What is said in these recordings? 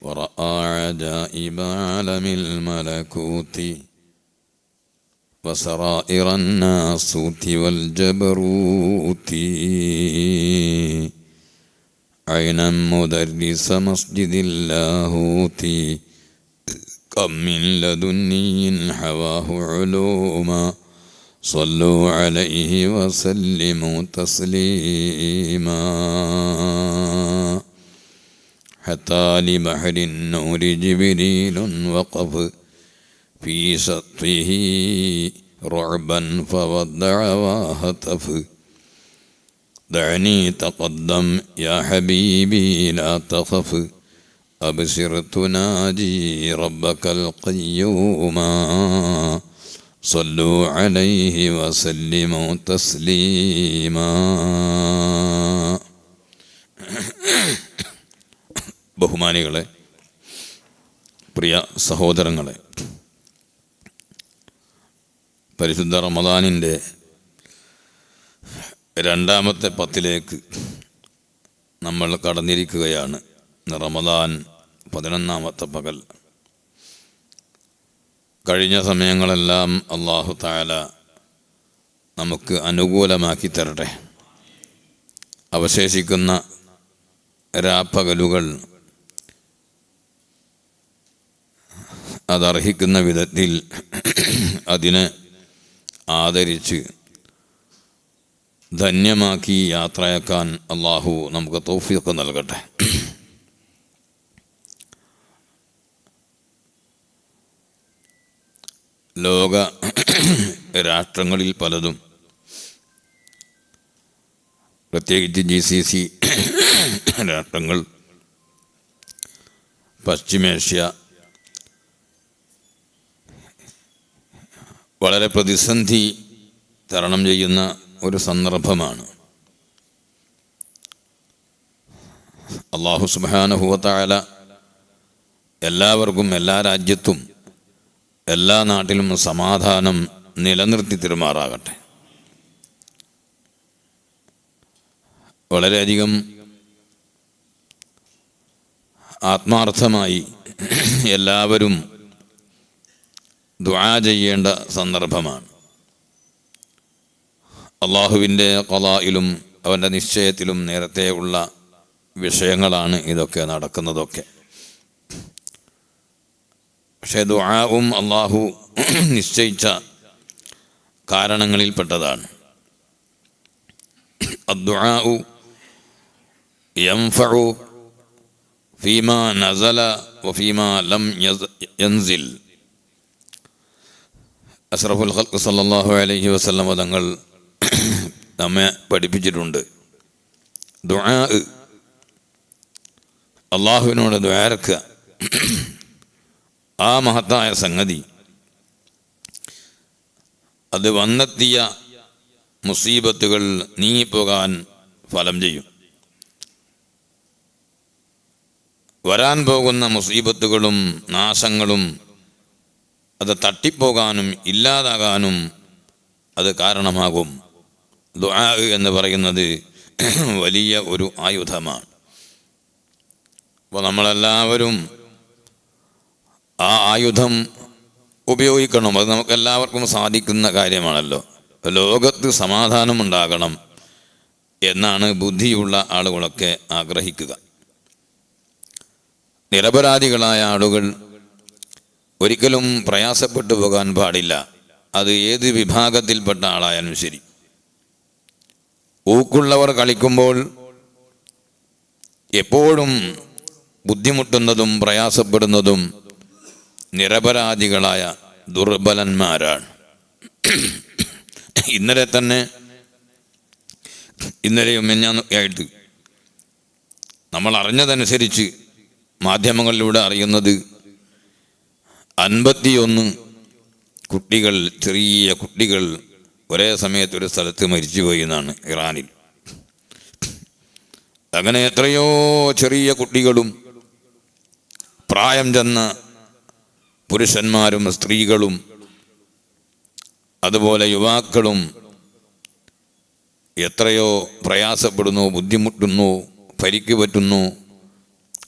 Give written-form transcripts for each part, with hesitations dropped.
ورأى عجائب عالم الملكوت وسرائر الناسوت والجبروت عينا مدرس مسجد اللاهوت كم من لدني حواه علوما صلوا عليه وسلموا تسليما حتى لبحر النور جبريل وقف في سطحه رعبا فودع وهتف دعني تقدم يا حبيبي لا تخف أبصر تناجي ربك القيوم صلوا عليه وسلموا تسليما. ബഹുമാനികളെ, പ്രിയ സഹോദരങ്ങളെ, പരിശുദ്ധ റമദാനിൻ്റെ രണ്ടാമത്തെ പത്തിലേക്ക് നമ്മൾ കടന്നിരിക്കുകയാണ്. റമദാൻ 11ാമത്തെ പകൽ. കഴിഞ്ഞ സമയങ്ങളെല്ലാം അല്ലാഹു തആല നമുക്ക് അനുകൂലമാക്കി തരട്ടെ. അവശേഷിക്കുന്ന രാപ്പകലുകൾ അതർഹിക്കുന്ന വിധത്തിൽ അതിനെ ആദരിച്ച് ധന്യമാക്കി യാത്രയാക്കാൻ അല്ലാഹു നമുക്ക് തൗഫീഖ് നൽകട്ടെ. ലോക രാഷ്ട്രങ്ങളിൽ പലതും, പ്രത്യേകിച്ച് GCC രാഷ്ട്രങ്ങൾ, പശ്ചിമേഷ്യ വളരെ പ്രതിസന്ധി തരണം ചെയ്യുന്ന ഒരു സന്ദർഭമാണ്. അല്ലാഹു സുബ്ഹാനഹു വ തആല എല്ലാവർക്കും എല്ലാ രാജ്യത്തും എല്ലാ നാട്ടിലും സമാധാനം നിലനിർത്തി തിരുമാറാകട്ടെ. വളരെയധികം ആത്മാർത്ഥമായി എല്ലാവരും ദുആ ചെയ്യേണ്ട സന്ദർഭമാണ്. അള്ളാഹുവിൻ്റെ ഖളായിലും അവൻ്റെ നിശ്ചയത്തിലും നേരത്തെ ഉള്ള വിഷയങ്ങളാണ് ഇതൊക്കെ നടക്കുന്നതൊക്കെ. പക്ഷേ ദുആവും അള്ളാഹു നിശ്ചയിച്ച കാരണങ്ങളിൽപ്പെട്ടതാണ്. അദ്ദുആഉ യൻഫഉ ഫീമാ നസല വഫീമാ ലം യൻസിൽ. അഷ്റഫുൽ ഖൽഖ് സല്ലല്ലാഹു അലൈഹി വസല്ലം തങ്ങൾ നമ്മെ പഠിപ്പിച്ചിട്ടുണ്ട്. ദുആ, അള്ളാഹുവിനോട് ദുആരക്കുക, ആ മഹത്തായ സംഗതി അത് വന്നെത്തിയ മുസീബത്തുകൾ നീങ്ങിപ്പോകാൻ ഫലം ചെയ്യും. വരാൻ പോകുന്ന മുസീബത്തുകളും നാശങ്ങളും അത് തട്ടിപ്പോകാനും ഇല്ലാതാകാനും അത് കാരണമാകും. ദുആ എന്ന് പറയുന്നത് വലിയ ഒരു ആയുധമാണ്. അപ്പോൾ നമ്മളെല്ലാവരും ആ ആയുധം ഉപയോഗിക്കണം. അത് നമുക്കെല്ലാവർക്കും സാധിക്കുന്ന കാര്യമാണല്ലോ. ലോകത്ത് സമാധാനമുണ്ടാകണം എന്നാണ് ബുദ്ധിയുള്ള ആളുകളൊക്കെ ആഗ്രഹിക്കുക. നിരപരാധികളായ ആളുകൾ ഒരിക്കലും പ്രയാസപ്പെട്ടു പോകാൻ പാടില്ല. അത് ഏത് വിഭാഗത്തിൽപ്പെട്ട ആളായാലും ശരി. ഊക്കുള്ളവർ കളിക്കുമ്പോൾ എപ്പോഴും ബുദ്ധിമുട്ടുന്നതും പ്രയാസപ്പെടുന്നതും നിരപരാധികളായ ദുർബലന്മാരാണ്. ഇന്നലെയും ആയിട്ട് നമ്മൾ അറിഞ്ഞതനുസരിച്ച് മാധ്യമങ്ങളിലൂടെ അറിയുന്നത് 51 കുട്ടികൾ, ചെറിയ കുട്ടികൾ ഒരേ സമയത്ത് ഒരു സ്ഥലത്ത് മരിച്ചുപോയി എന്നാണ് ഇറാനിൽ. അങ്ങനെ എത്രയോ ചെറിയ കുട്ടികളും പ്രായം ചെന്ന പുരുഷന്മാരും സ്ത്രീകളും അതുപോലെ യുവാക്കളും എത്രയോ പ്രയാസപ്പെടുന്നു, ബുദ്ധിമുട്ടുന്നു, പരിക്ക് പറ്റുന്നു,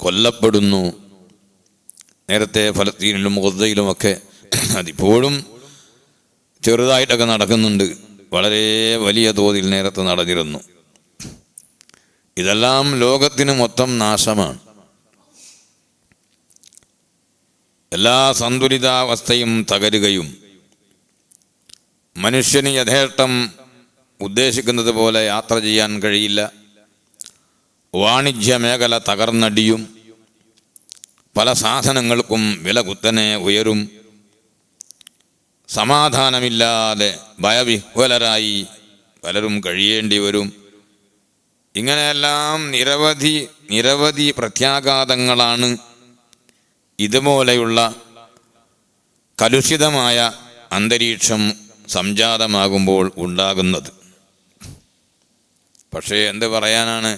കൊല്ലപ്പെടുന്നു. നേരത്തെ ഫലസ്തീനിലും ഗസയിലുമൊക്കെ അതിപ്പോഴും ചെറുതായിട്ടൊക്കെ നടക്കുന്നുണ്ട്. വളരെ വലിയ തോതിൽ നേരത്തെ നടന്നിരുന്നു. ഇതെല്ലാം ലോകത്തിന് മൊത്തം നാശമാണ്. എല്ലാ സന്തുലിതാവസ്ഥയും തകരുകയും മനുഷ്യന് യഥേഷ്ടം ഉദ്ദേശിക്കുന്നത് പോലെ യാത്ര ചെയ്യാൻ കഴിയില്ല. വാണിജ്യ മേഖല തകർന്നടിയും, പല സാധനങ്ങൾക്കും വില കുത്തനെ ഉയരും, സമാധാനമില്ലാതെ ഭയവിഹ്വലരായി പലരും കഴിയേണ്ടി വരും. ഇങ്ങനെയെല്ലാം നിരവധി പ്രത്യാഘാതങ്ങളാണ് ഇതുപോലെയുള്ള കലുഷിതമായ അന്തരീക്ഷം സംജാതമാകുമ്പോൾ ഉണ്ടാകുന്നത്. പക്ഷേ എന്ത് പറയാനാണ്,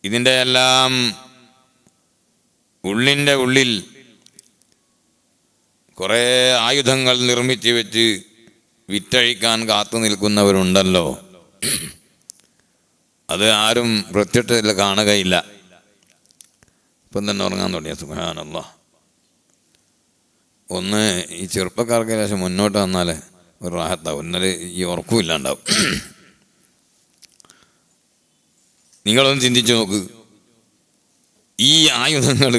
ഇതിൻ്റെ എല്ലാം ഉള്ളിൻ്റെ ഉള്ളിൽ കുറേ ആയുധങ്ങൾ നിർമ്മിച്ച് വെച്ച് വിറ്റഴിക്കാൻ കാത്തു നിൽക്കുന്നവരുണ്ടല്ലോ. അത് ആരും പ്രത്യക്ഷത്തിൽ കാണുകയില്ല. ഇപ്പം തന്നെ ഉറങ്ങാൻ തുടങ്ങിയ സുബ്ഹാനല്ലാഹ്. ഒന്ന് ഈ ചെറുപ്പക്കാർക്ക് ശേഷം മുന്നോട്ട് വന്നാൽ ഒരു റാഹത്താവും, ഇന്നലെ ഈ ഉറക്കമില്ലാണ്ടാവും. നിങ്ങളൊന്ന് ചിന്തിച്ചു നോക്ക്, ഈ ആയുധങ്ങൾ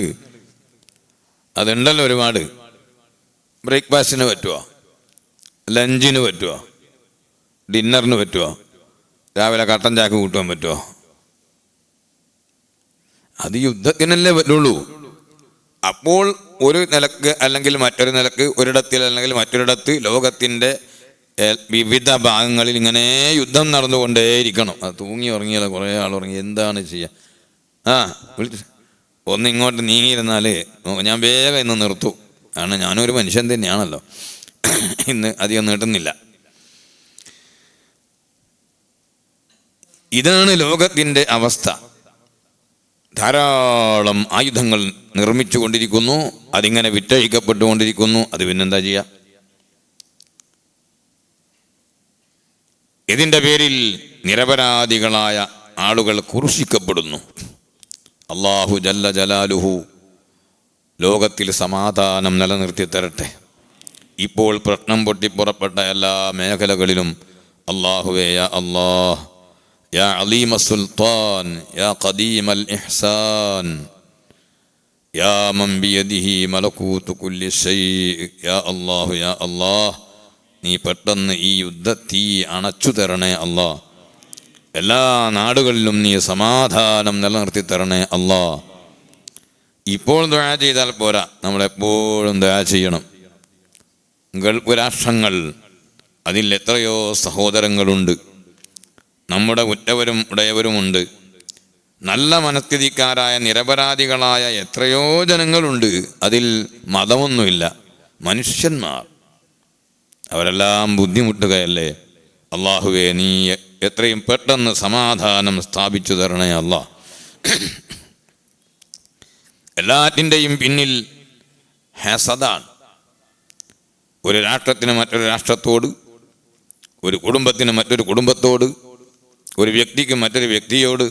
അതുണ്ടല്ലോ ഒരുപാട്. ബ്രേക്ക്ഫാസ്റ്റിന് പറ്റുമോ? ലഞ്ചിന് പറ്റുമോ? ഡിന്നറിന് പറ്റുമോ? രാവിലെ കട്ടൻ ചാക്ക് കൂട്ടാൻ പറ്റുമോ? അത് യുദ്ധത്തിനല്ലേ പറ്റുള്ളൂ. അപ്പോൾ ഒരു നിലക്ക് അല്ലെങ്കിൽ മറ്റൊരു നിലക്ക്, ഒരിടത്തിൽ അല്ലെങ്കിൽ മറ്റൊരിടത്ത് ലോകത്തിൻ്റെ വിവിധ ഭാഗങ്ങളിൽ ഇങ്ങനെ യുദ്ധം നടന്നുകൊണ്ടേയിരിക്കണം. അത് തൂങ്ങി ഉറങ്ങിയാൽ കുറേ ആൾ ഉറങ്ങി, എന്താണ് ചെയ്യുക? വിളിച്ചു ഒന്ന് ഇങ്ങോട്ട് നീങ്ങിയിരുന്നാൽ ഞാൻ വേഗം ഇന്ന് നിർത്തും. കാരണം ഞാനൊരു മനുഷ്യൻ തന്നെയാണല്ലോ, ഇന്ന് അധികം നീട്ടുന്നില്ല. ഇതാണ് ലോകത്തിൻ്റെ അവസ്ഥ. ധാരാളം ആയുധങ്ങൾ നിർമ്മിച്ചു കൊണ്ടിരിക്കുന്നു, അതിങ്ങനെ വിറ്റഴിക്കപ്പെട്ടുകൊണ്ടിരിക്കുന്നു. അത് പിന്നെന്താ ചെയ്യുക? ഇതിൻ്റെ പേരിൽ നിരപരാധികളായ ആളുകൾ ക്രൂശിക്കപ്പെടുന്നു. അല്ലാഹു ജല്ല ജലാലുഹു ലോകത്തിൽ സമാധാനം നിലനിർത്തി തരട്ടെ. ഇപ്പോൾ പ്രശ്നം പൊട്ടിപ്പുറപ്പെട്ട എല്ലാ മേഖലകളിലും അല്ലാഹുവേ, യാ അല്ലാഹ്, യാ അലീമ സുൽത്താൻ, യാ ഖദീമൽ ഇഹ്സാൻ, യാ മൻ ബിയദിഹി മലകൂതു കുല്ലി ശൈഇ, യാ അല്ലാഹു, യാ അല്ലാഹ്, നീ പെട്ടെന്ന് ഈ യുദ്ധത്തീ അണച്ചു തരണേ അല്ലാഹ്. എല്ലാ നാടുകളിലും നീ സമാധാനം നിലനിർത്തി തരണേ അല്ലാഹ്. ഇപ്പോൾ ദുആ ചെയ്താൽ പോരാ, നമ്മളെപ്പോഴും ദുആ ചെയ്യണം. ഗൾഫ് രാഷ്ട്രങ്ങൾ, അതിൽ എത്രയോ സഹോദരങ്ങളുണ്ട്, നമ്മുടെ ഉറ്റവരും ഉടയവരുമുണ്ട്. നല്ല മനസ്ഥിതിക്കാരായ നിരപരാധികളായ എത്രയോ ജനങ്ങളുണ്ട്. അതിൽ മതമൊന്നുമില്ല, മനുഷ്യന്മാർ. അവരെല്ലാം ബുദ്ധിമുട്ടുകയല്ലേ. അല്ലാഹുവേ, നീ എത്രയും പെട്ടെന്ന് സമാധാനം സ്ഥാപിച്ചു തരണേ അല്ലാഹ്. എല്ലാറ്റിൻ്റെയും പിന്നിൽ ഹസദാണ്. ഒരു രാഷ്ട്രത്തിന് മറ്റൊരു രാഷ്ട്രത്തോട്, ഒരു കുടുംബത്തിന് മറ്റൊരു കുടുംബത്തോട്, ഒരു വ്യക്തിക്ക് മറ്റൊരു വ്യക്തിയോട്,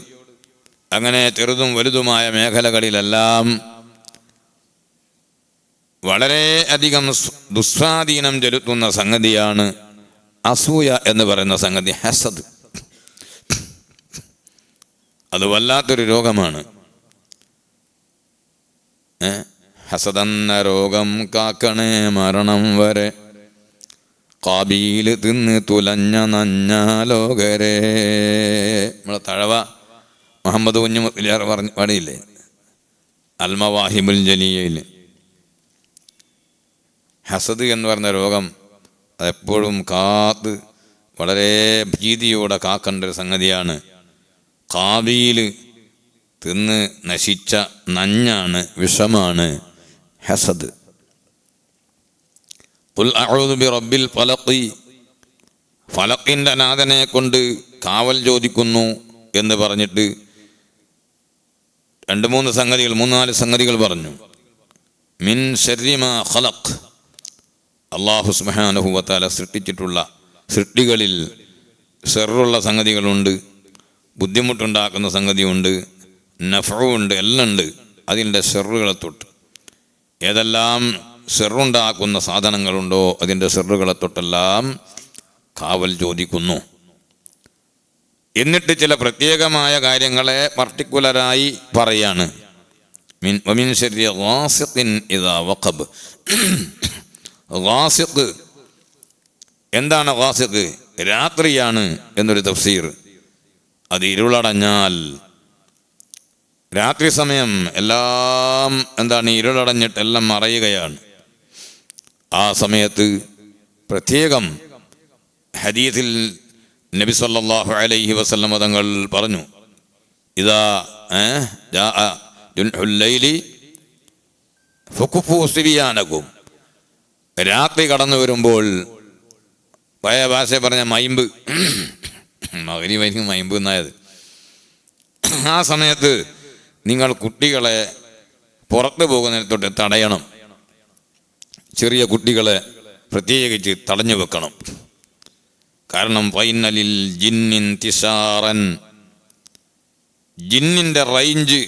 അങ്ങനെ ചെറുതും വലുതുമായ മേഖലകളിലെല്ലാം വളരെയധികം ദുസ്വാധീനം ചെലുത്തുന്ന സംഗതിയാണ് അസൂയ എന്ന് പറയുന്ന സംഗതി, ഹസദ്. അത് വല്ലാത്തൊരു രോഗമാണ്. ഹസദെന്ന രോഗം കാക്കണേ മരണം വരെ, കാബീല് തിന്ന് തുലഞ്ഞ നഞ്ഞാലോകരെ. നമ്മളെ തഴവ മുഹമ്മദ് കുഞ്ഞു മുസ്ലിയാർ പാടിയില്ലേ, അൽമവാഹിബുൽ ജലിയയിൽ. ഹസദ് എന്ന് പറഞ്ഞ രോഗം അതെപ്പോഴും കാത്ത് വളരെ ഭീതിയോടെ കാക്കേണ്ട ഒരു സംഗതിയാണ്. കാബീല് തിന്ന് നശിച്ച നഞ്ഞാണ്, വിഷമാണ് ഹസദ്. ഖുൽ അഊദു ബിറബ്ബിൽ ഫലഖി, ഫലഖിൻ്റെ നാഥനെ കൊണ്ട് കാവൽ ചോദിക്കുന്നു എന്ന് പറഞ്ഞിട്ട് മൂന്നാല് സംഗതികൾ പറഞ്ഞു. മിൻ ശർരി മാ ഖലഖ്, അല്ലാഹു സുബ്ഹാനഹു വ തആല സൃഷ്ടിച്ചിട്ടുള്ള സൃഷ്ടികളിൽ ഷർറുള്ള സംഗതികളുണ്ട്, ബുദ്ധിമുട്ടുണ്ടാക്കുന്ന സംഗതിയുണ്ട്, നഫ്ഉണ്ട്, എല്ലാം ഉണ്ട്. അതിൻ്റെ ഷർറുകളെ തൊട്ട് ഏതെല്ലാം സിറുണ്ടാക്കുന്ന സാധനങ്ങളുണ്ടോ അതിൻ്റെ സിറുകളെ തൊട്ടെല്ലാം കാവൽ ചോദിക്കുന്നു. എന്നിട്ട് ചില പ്രത്യേകമായ കാര്യങ്ങളെ പർട്ടിക്കുലറായി പറയാണ്. വമിൻ ശർരി ഗാസിഖിൻ ഇദാ വഖബ്. ഗാസിഖ് എന്താണ്? ഗാസിഖ് രാത്രിയാണ് എന്നൊരു തഫ്സീർ. അത് ഇരുളടഞ്ഞാൽ, രാത്രി സമയം എല്ലാം എന്താണ്, ഇരുളടഞ്ഞിട്ട് എല്ലാം മറയുകയാണ്. ആ സമയത്ത് പ്രത്യേകം ഹദീസിൽ നബി സല്ലല്ലാഹു അലൈഹി വസല്ലം തങ്ങൾ പറഞ്ഞു, ഇദാ ജാഅ ജുൻഹുൽ ലൈലി ഫകുഫു സിബിയാനകും. രാത്രി കടന്നു വരുമ്പോൾ, പഴയ ഭാഷ പറഞ്ഞ മൈമ്പ്, മകരിവൈക്കും മൈമ്പ് എന്നായത്. ആ സമയത്ത് നിങ്ങൾ കുട്ടികളെ പുറത്തു പോകുന്നതിനെ തടയണം. ചെറിയ കുട്ടികളെ പ്രത്യേകിച്ച് തടഞ്ഞു വെക്കണം. കാരണം ഫൈനലിൽ ജിന്നിൻ തിസാറൻ, ജിന്നിൻ്റെ റേഞ്ച്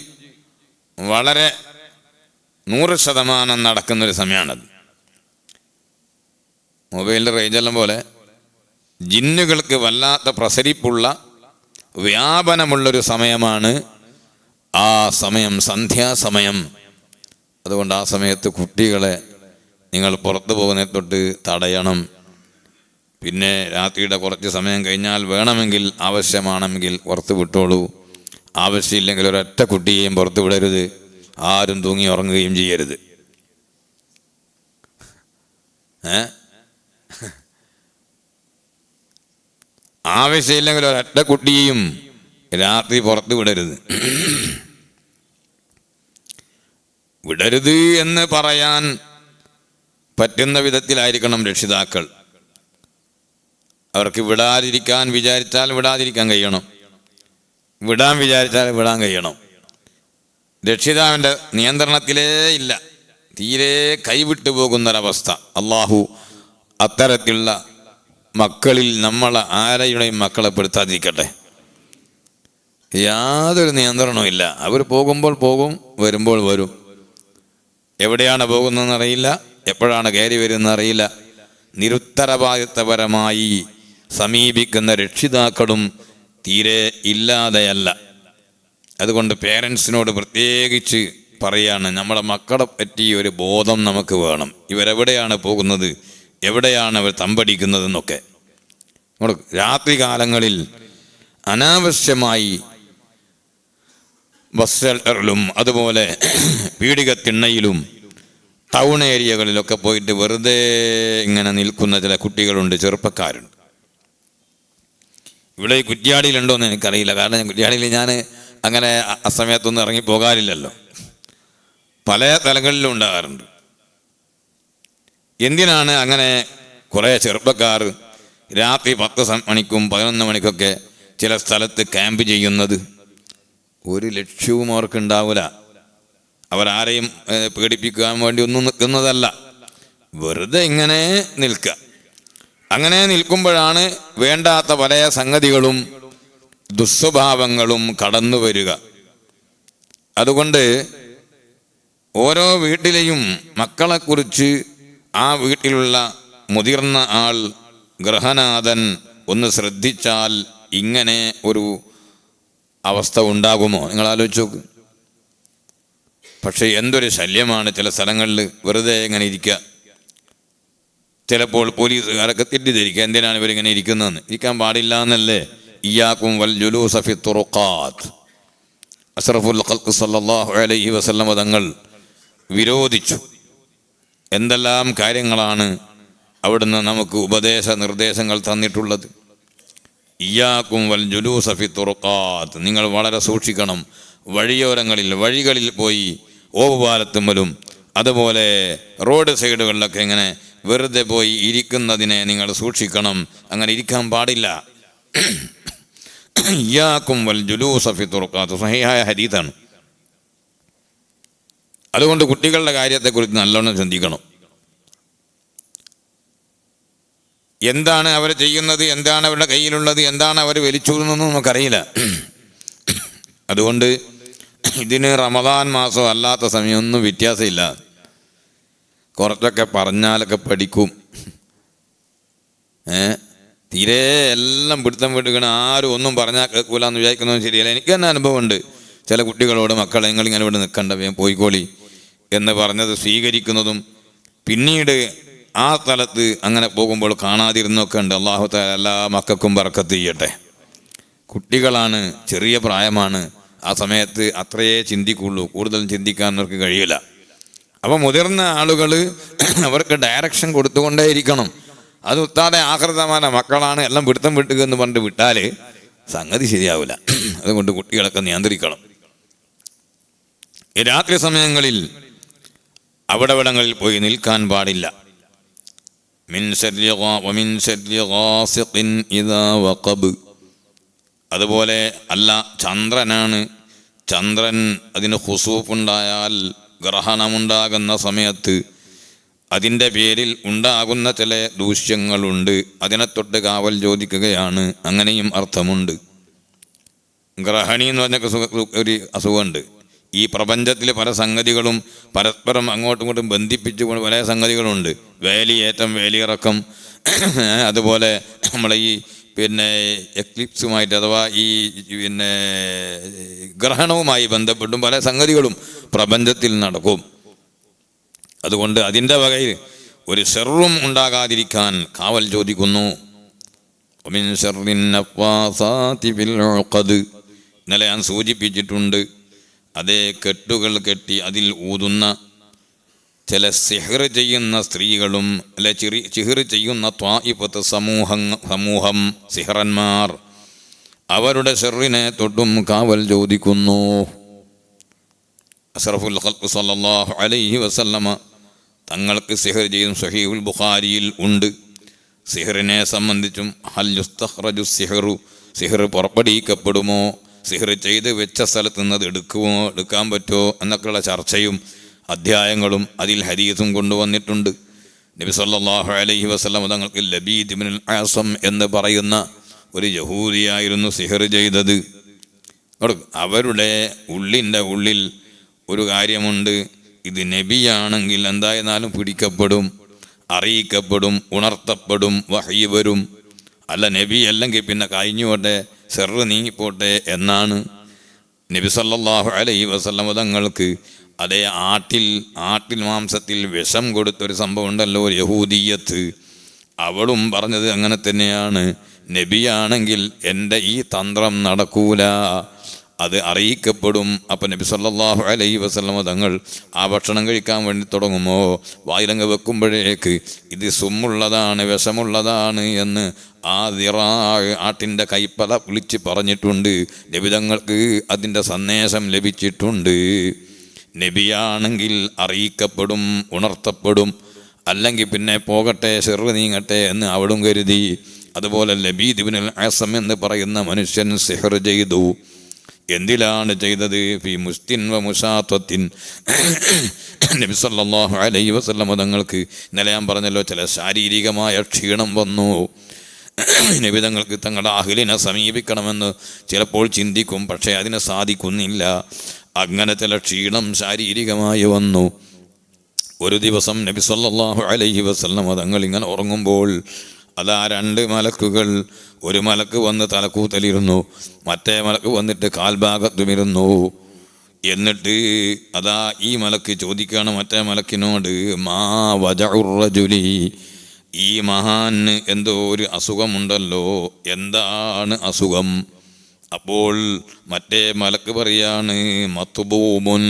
വളരെ 100% നടക്കുന്നൊരു സമയമാണത്. മൊബൈലിൻ്റെ റേഞ്ചെല്ലാം പോലെ ജിന്നുകൾക്ക് വല്ലാത്ത പ്രസരിപ്പുള്ള വ്യാപനമുള്ളൊരു സമയമാണ് ആ സമയം, സന്ധ്യാസമയം. അതുകൊണ്ട് ആ സമയത്ത് കുട്ടികളെ നിങ്ങൾ പുറത്തു പോകുന്നതിനെ തൊട്ട് തടയണം. പിന്നെ രാത്രിയുടെ കുറച്ച് സമയം കഴിഞ്ഞാൽ വേണമെങ്കിൽ, ആവശ്യമാണെങ്കിൽ പുറത്ത് വിട്ടോളൂ. ആവശ്യമില്ലെങ്കിൽ ഒരൊറ്റ കുട്ടിയെയും പുറത്ത് വിടരുത്. ആരും തൂങ്ങി ഉറങ്ങുകയും ചെയ്യരുത്. ആവശ്യമില്ലെങ്കിൽ ഒരൊറ്റ കുട്ടിയെയും രാത്രി പുറത്ത് വിടരുത്. വിടരുത് എന്ന് പറയാൻ പറ്റുന്ന വിധത്തിലായിരിക്കണം രക്ഷിതാക്കൾ. അവർക്ക് വിടാതിരിക്കാൻ വിചാരിച്ചാൽ വിടാതിരിക്കാൻ കഴിയണം, വിടാൻ വിചാരിച്ചാൽ വിടാൻ കഴിയണം. രക്ഷിതാവിൻ്റെ നിയന്ത്രണത്തിലേ ഇല്ല, തീരെ കൈവിട്ടു പോകുന്നൊരവസ്ഥ. അള്ളാഹു അത്തരത്തിലുള്ള മക്കളിൽ നമ്മളെ ആരെയുടെയും മക്കളെ പെടുത്താതിരിക്കട്ടെ. യാതൊരു നിയന്ത്രണവും ഇല്ല. അവർ പോകുമ്പോൾ പോകും, വരുമ്പോൾ വരും. എവിടെയാണ് പോകുന്നതെന്ന് അറിയില്ല, എപ്പോഴാണ് കയറി വരുന്നതെന്ന് അറിയില്ല. നിരുത്തരവാദിത്തപരമായി സമീപിക്കുന്ന രക്ഷിതാക്കളും തീരെ ഇല്ലാതെയല്ല. അതുകൊണ്ട് പേരൻസിനോട് പ്രത്യേകിച്ച് പറയാണ്, നമ്മുടെ മക്കളെ പറ്റി ഒരു ബോധം നമുക്ക് വേണം. ഇവരെവിടെയാണ് പോകുന്നത്, എവിടെയാണ് അവർ തമ്പടിക്കുന്നതെന്നൊക്കെ. രാത്രി കാലങ്ങളിൽ അനാവശ്യമായി ബസ് ഷെൽട്ടറിലും അതുപോലെ പീഡികത്തിണ്ണയിലും ടൗൺ ഏരിയകളിലൊക്കെ പോയിട്ട് വെറുതെ ഇങ്ങനെ നിൽക്കുന്ന ചില കുട്ടികളുണ്ട്, ചെറുപ്പക്കാരുണ്ട്. ഇവിടെ ഈ കുറ്റ്യാടിയിലുണ്ടോയെന്ന് എനിക്കറിയില്ല. കാരണം കുറ്റ്യാടിയിൽ ഞാൻ അങ്ങനെ ആ സമയത്തൊന്നും ഇറങ്ങി പോകാറില്ലല്ലോ. പല സ്ഥലങ്ങളിലും ഉണ്ടാകാറുണ്ട്. എന്തിനാണ് അങ്ങനെ കുറേ ചെറുപ്പക്കാർ രാത്രി 10 മണിക്കും 11 മണിക്കൊക്കെ ചില സ്ഥലത്ത് ക്യാമ്പ് ചെയ്യുന്നത്? ഒരു ലക്ഷ്യവും അവർക്കുണ്ടാവില്ല. അവരാരെയും പേടിപ്പിക്കാൻ വേണ്ടി ഒന്നും നിൽക്കുന്നതല്ല, വെറുതെ ഇങ്ങനെ നിൽക്കുക. അങ്ങനെ നിൽക്കുമ്പോഴാണ് വേണ്ടാത്ത പല സംഗതികളും ദുസ്വഭാവങ്ങളും കടന്നു വരിക. അതുകൊണ്ട് ഓരോ വീട്ടിലെയും മക്കളെക്കുറിച്ച് ആ വീട്ടിലുള്ള മുതിർന്ന ആൾ, ഗൃഹനാഥൻ ഒന്ന് ശ്രദ്ധിച്ചാൽ ഇങ്ങനെ ഒരു അവസ്ഥ ഉണ്ടാകുമോ? നിങ്ങൾ ആലോചിച്ച് നോക്ക്. പക്ഷെ എന്തൊരു ശല്യമാണ് ചില സ്ഥലങ്ങളിൽ വെറുതെ ഇങ്ങനെ ഇരിക്കുക. ചിലപ്പോൾ പോലീസുകാരൊക്കെ തെറ്റിദ്ധരിക്കുക, എന്തിനാണ് ഇവരിങ്ങനെ ഇരിക്കുന്നതെന്ന്. ഇരിക്കാൻ പാടില്ല എന്നല്ലേ ഇയ്യാക്കും വൽ ജുലൂസ ഫി തുറുഖാത്ത് അഷ്റഫുൽ ഖൽഖ് സല്ലല്ലാഹു അലൈഹി വസല്ലം തങ്ങൾ വിരോധിച്ചു. എന്തെല്ലാം കാര്യങ്ങളാണ് അവിടുന്ന് നമുക്ക് ഉപദേശ നിർദ്ദേശങ്ങൾ തന്നിട്ടുള്ളത്. ഇയ്യാക്കും വൽ ജുലൂസ ഫി തുറുഖാത്ത്, നിങ്ങൾ വളരെ സൂക്ഷിക്കണം. വഴിയോരങ്ങളിൽ, വഴികളിൽ പോയി, ഓവുപാലത്തുമ്മലും അതുപോലെ റോഡ് സൈഡുകളിലൊക്കെ ഇങ്ങനെ വെറുതെ പോയി ഇരിക്കുന്നതിനെ നിങ്ങൾ സൂക്ഷിക്കണം. അങ്ങനെ ഇരിക്കാൻ പാടില്ല. ഇയ്യാക്കും വൽ ജുലൂസ ഫി തുറുഖാത്ത് സ്വഹീഹായ ഹദീസാണ്. അതുകൊണ്ട് കുട്ടികളുടെ കാര്യത്തെക്കുറിച്ച് നല്ലോണം ചിന്തിക്കണം. എന്താണ് അവർ ചെയ്യുന്നത്, എന്താണ് അവരുടെ കയ്യിലുള്ളത്, എന്താണ് അവർ വലിച്ചൂതുന്നതെന്ന് നമുക്കറിയില്ല. അതുകൊണ്ട് ഇതിന് റമദാൻ മാസം അല്ലാത്ത സമയമൊന്നും വ്യത്യാസമില്ല. കുറച്ചൊക്കെ പറഞ്ഞാലൊക്കെ പഠിക്കും. തീരെ എല്ലാം പിടുത്തം വിട്ടുകണ, ആരും ഒന്നും പറഞ്ഞാൽ കേൾക്കൂലെന്ന് വിചാരിക്കുന്നതും ശരിയല്ല. എനിക്ക് തന്നെ അനുഭവമുണ്ട്. ചില കുട്ടികളോട് മക്കളെ നിങ്ങളിങ്ങനെ ഇവിടെ നിൽക്കണ്ട, വേഗം പോയിക്കോളി എന്ന് പറഞ്ഞത് സ്വീകരിക്കുന്നതും പിന്നീട് ആ സ്ഥലത്ത് അങ്ങനെ പോകുമ്പോൾ കാണാതിരുന്നൊക്കെ ഉണ്ട്. അല്ലാഹു തആല എല്ലാ മക്കൾക്കും ബർക്കത്ത് ചെയ്യട്ടെ. കുട്ടികളാണ്, ചെറിയ പ്രായമാണ്, ആ സമയത്ത് അത്രയേ ചിന്തിക്കുള്ളൂ, കൂടുതൽ ചിന്തിക്കാൻ അവർക്ക് കഴിയില്ല. അപ്പോൾ മുതിർന്ന ആളുകൾ അവർക്ക് ഡയറക്ഷൻ കൊടുത്തുകൊണ്ടേയിരിക്കണം. അത് ഉത്താടെ ആകൃതമായ മക്കളാണ് എല്ലാം പിടുത്തം വിട്ടുക എന്ന് പറഞ്ഞിട്ട് വിട്ടാൽ സംഗതി ശരിയാവില്ല. അതുകൊണ്ട് കുട്ടികളൊക്കെ നിയന്ത്രിക്കണം. ഈ രാത്രി സമയങ്ങളിൽ അവിടങ്ങളിൽ പോയി നിൽക്കാൻ പാടില്ല. അതുപോലെ അല്ല, ചന്ദ്രനാണ്. ചന്ദ്രൻ അതിന് ഖുസൂഫുണ്ടായാൽ, ഗ്രഹണമുണ്ടാകുന്ന സമയത്ത് അതിൻ്റെ പേരിൽ ഉണ്ടാകുന്ന ചില ദൂഷ്യങ്ങളുണ്ട്. അതിനെ തൊട്ട് കാവൽ ചോദിക്കുകയാണ്. അങ്ങനെയും അർത്ഥമുണ്ട്. ഗ്രഹണി എന്ന് പറഞ്ഞ ഒരു അസുഖമുണ്ട്. ഈ പ്രപഞ്ചത്തിൽ പല സംഗതികളും പരസ്പരം അങ്ങോട്ടും ഇങ്ങോട്ടും ബന്ധിപ്പിച്ചുകൊണ്ട് പല സംഗതികളുണ്ട്. വേലിയേറ്റം, വേലിയിറക്കം, അതുപോലെ നമ്മളെ ഈ എക്ലിപ്സുമായിട്ട് അഥവാ ഈ ഗ്രഹണവുമായി ബന്ധപ്പെട്ടും പല സംഗതികളും പ്രപഞ്ചത്തിൽ നടക്കും. അതുകൊണ്ട് അതിൻ്റെ വകയിൽ ഒരു ഷർറും ഉണ്ടാകാതിരിക്കാൻ കാവൽ ചോദിക്കുന്നു. ഇന്നലെ ഞാൻ സൂചിപ്പിച്ചിട്ടുണ്ട്, അതേ കെട്ടുകൾ കെട്ടി അതിൽ ഊതുന്ന ചില സിഹ്ർ ചെയ്യുന്ന സ്ത്രീകളും അല്ലെ സിഹ്ർ ചെയ്യുന്ന ത്വായിഫത്ത് സമൂഹം സിഹ്റന്മാർ, അവരുടെ ഷർറിനെ തൊട്ടും കാവൽ ചോദിക്കുന്നു. അഷ്റഫുൽ ഖൽഖ് സല്ലല്ലാഹു അലൈഹി വസല്ലമ തങ്ങൾക്ക് സിഹർ ചെയ്യും സഹീഹുൽ ബുഖാരിയിൽ ഉണ്ട്. സിഹറിനെ സംബന്ധിച്ചും ഹൽ യുസ്തഖ്റജു സിഹ്റു, സിഹർ പുറപ്പെടുവിക്കപ്പെടുമോ, സിഹർ ചെയ്ത് വെച്ച സ്ഥലത്ത് നിന്നത് എടുക്കാൻ പറ്റുമോ എന്നൊക്കെയുള്ള ചർച്ചയും അധ്യായങ്ങളും അതിൽ ഹദീസും കൊണ്ടുവന്നിട്ടുണ്ട്. നബി സല്ലല്ലാഹു അലൈഹി വസല്ലം തങ്ങൾക്ക് ലബീദ് ഇബ്നുൽ ആസം എന്ന് പറയുന്ന ഒരു യഹൂദിയായിരുന്നു സിഹർ ചെയ്തത്. അവരുടെ ഉള്ളിൽ ഒരു കാര്യമുണ്ട്. ഇത് നബിയാണെങ്കിൽ എന്തായിരുന്നാലും പിടിക്കപ്പെടും, അറിയിക്കപ്പെടും, ഉണർത്തപ്പെടും, വഹ്യ് വരും. അല്ല നബി അല്ലെങ്കിൽ പിന്നെ കഴിഞ്ഞുപോട്ടെ, സെറ് നീങ്ങിപ്പോട്ടെ എന്നാണ്. നബി സല്ലല്ലാഹു അലൈഹി വസല്ലം തങ്ങൾക്ക് അതേ ആട്ടിൽ മാംസത്തിൽ വിഷം കൊടുത്തൊരു സംഭവം ഉണ്ടല്ലോ, ഒരു യഹൂദിയത്ത്. അവളും പറഞ്ഞത് അങ്ങനെ തന്നെയാണ്. നബിയാണെങ്കിൽ എൻ്റെ ഈ തന്ത്രം നടക്കൂല, അത് അറിയിക്കപ്പെടും. അപ്പം നബി സല്ലല്ലാഹു അലൈഹി വസല്ലം തങ്ങൾ ആ ഭക്ഷണം കഴിക്കാൻ വേണ്ടി തുടങ്ങുമ്പോൾ വായിലങ്ങ് വെക്കുമ്പോഴേക്ക് ഇത് സുമ്മുള്ളതാണ്, വിഷമുള്ളതാണ് എന്ന് ആ ആട്ടിൻ്റെ കൈപ്പല വിളിച്ച് പറഞ്ഞിട്ടുണ്ട്. നബി തങ്ങൾക്ക് അതിൻ്റെ സന്ദേശം ലഭിച്ചിട്ടുണ്ട്. നബിയാണെങ്കിൽ അറിയിക്കപ്പെടും, ഉണർത്തപ്പെടും. അല്ലെങ്കിൽ പിന്നെ പോകട്ടെ, ഷെറ് നീങ്ങട്ടെ എന്ന് അവളും കരുതി. അതുപോലെ ലബീദ് ഇബ്നുൽ ആസം എന്ന് പറയുന്ന മനുഷ്യൻ സിഹർ ചെയ്തു. എന്തിലാണ് ചെയ്തത്? ഫി മുസ്തിൻ വ മുസാത്തത്തിൻ. നബി സല്ലല്ലാഹു അലൈഹി വസല്ലം തങ്ങൾക്ക് ഇന്നലെ ഞാൻ പറഞ്ഞല്ലോ, ചില ശാരീരികമായ ക്ഷീണം വന്നു. നബി തങ്ങൾക്ക് തങ്ങളുടെ അഹ്ലിനെ സമീപിക്കണമെന്ന് ചിലപ്പോൾ ചിന്തിക്കും, പക്ഷേ അതിന് സാധിക്കുന്നില്ല. അങ്ങനെ ചില ക്ഷീണം ശാരീരികമായി വന്നു. ഒരു ദിവസം നബി സല്ലല്ലാഹു അലൈഹി വസല്ലം തങ്ങൾ ഇങ്ങനെ ഉറങ്ങുമ്പോൾ അതാ രണ്ട് മലക്കുകൾ, ഒരു മലക്ക് വന്ന് തലക്കൂത്തലിരുന്നു, മറ്റേ മലക്ക് വന്നിട്ട് കാൽഭാഗത്തുമിരുന്നു. എന്നിട്ട് അതാ ഈ മലക്ക് ചോദിക്കുകയാണ് മറ്റേ മലക്കിനോട്, മാ വജഉർ റജുലി, ഈ മഹാന് എന്തോ ഒരു അസുഖമുണ്ടല്ലോ, എന്താണ് അസുഖം? അപ്പോൾ മറ്റേ മലക്ക് പറയാണ്, മത്ബൂബുൻ,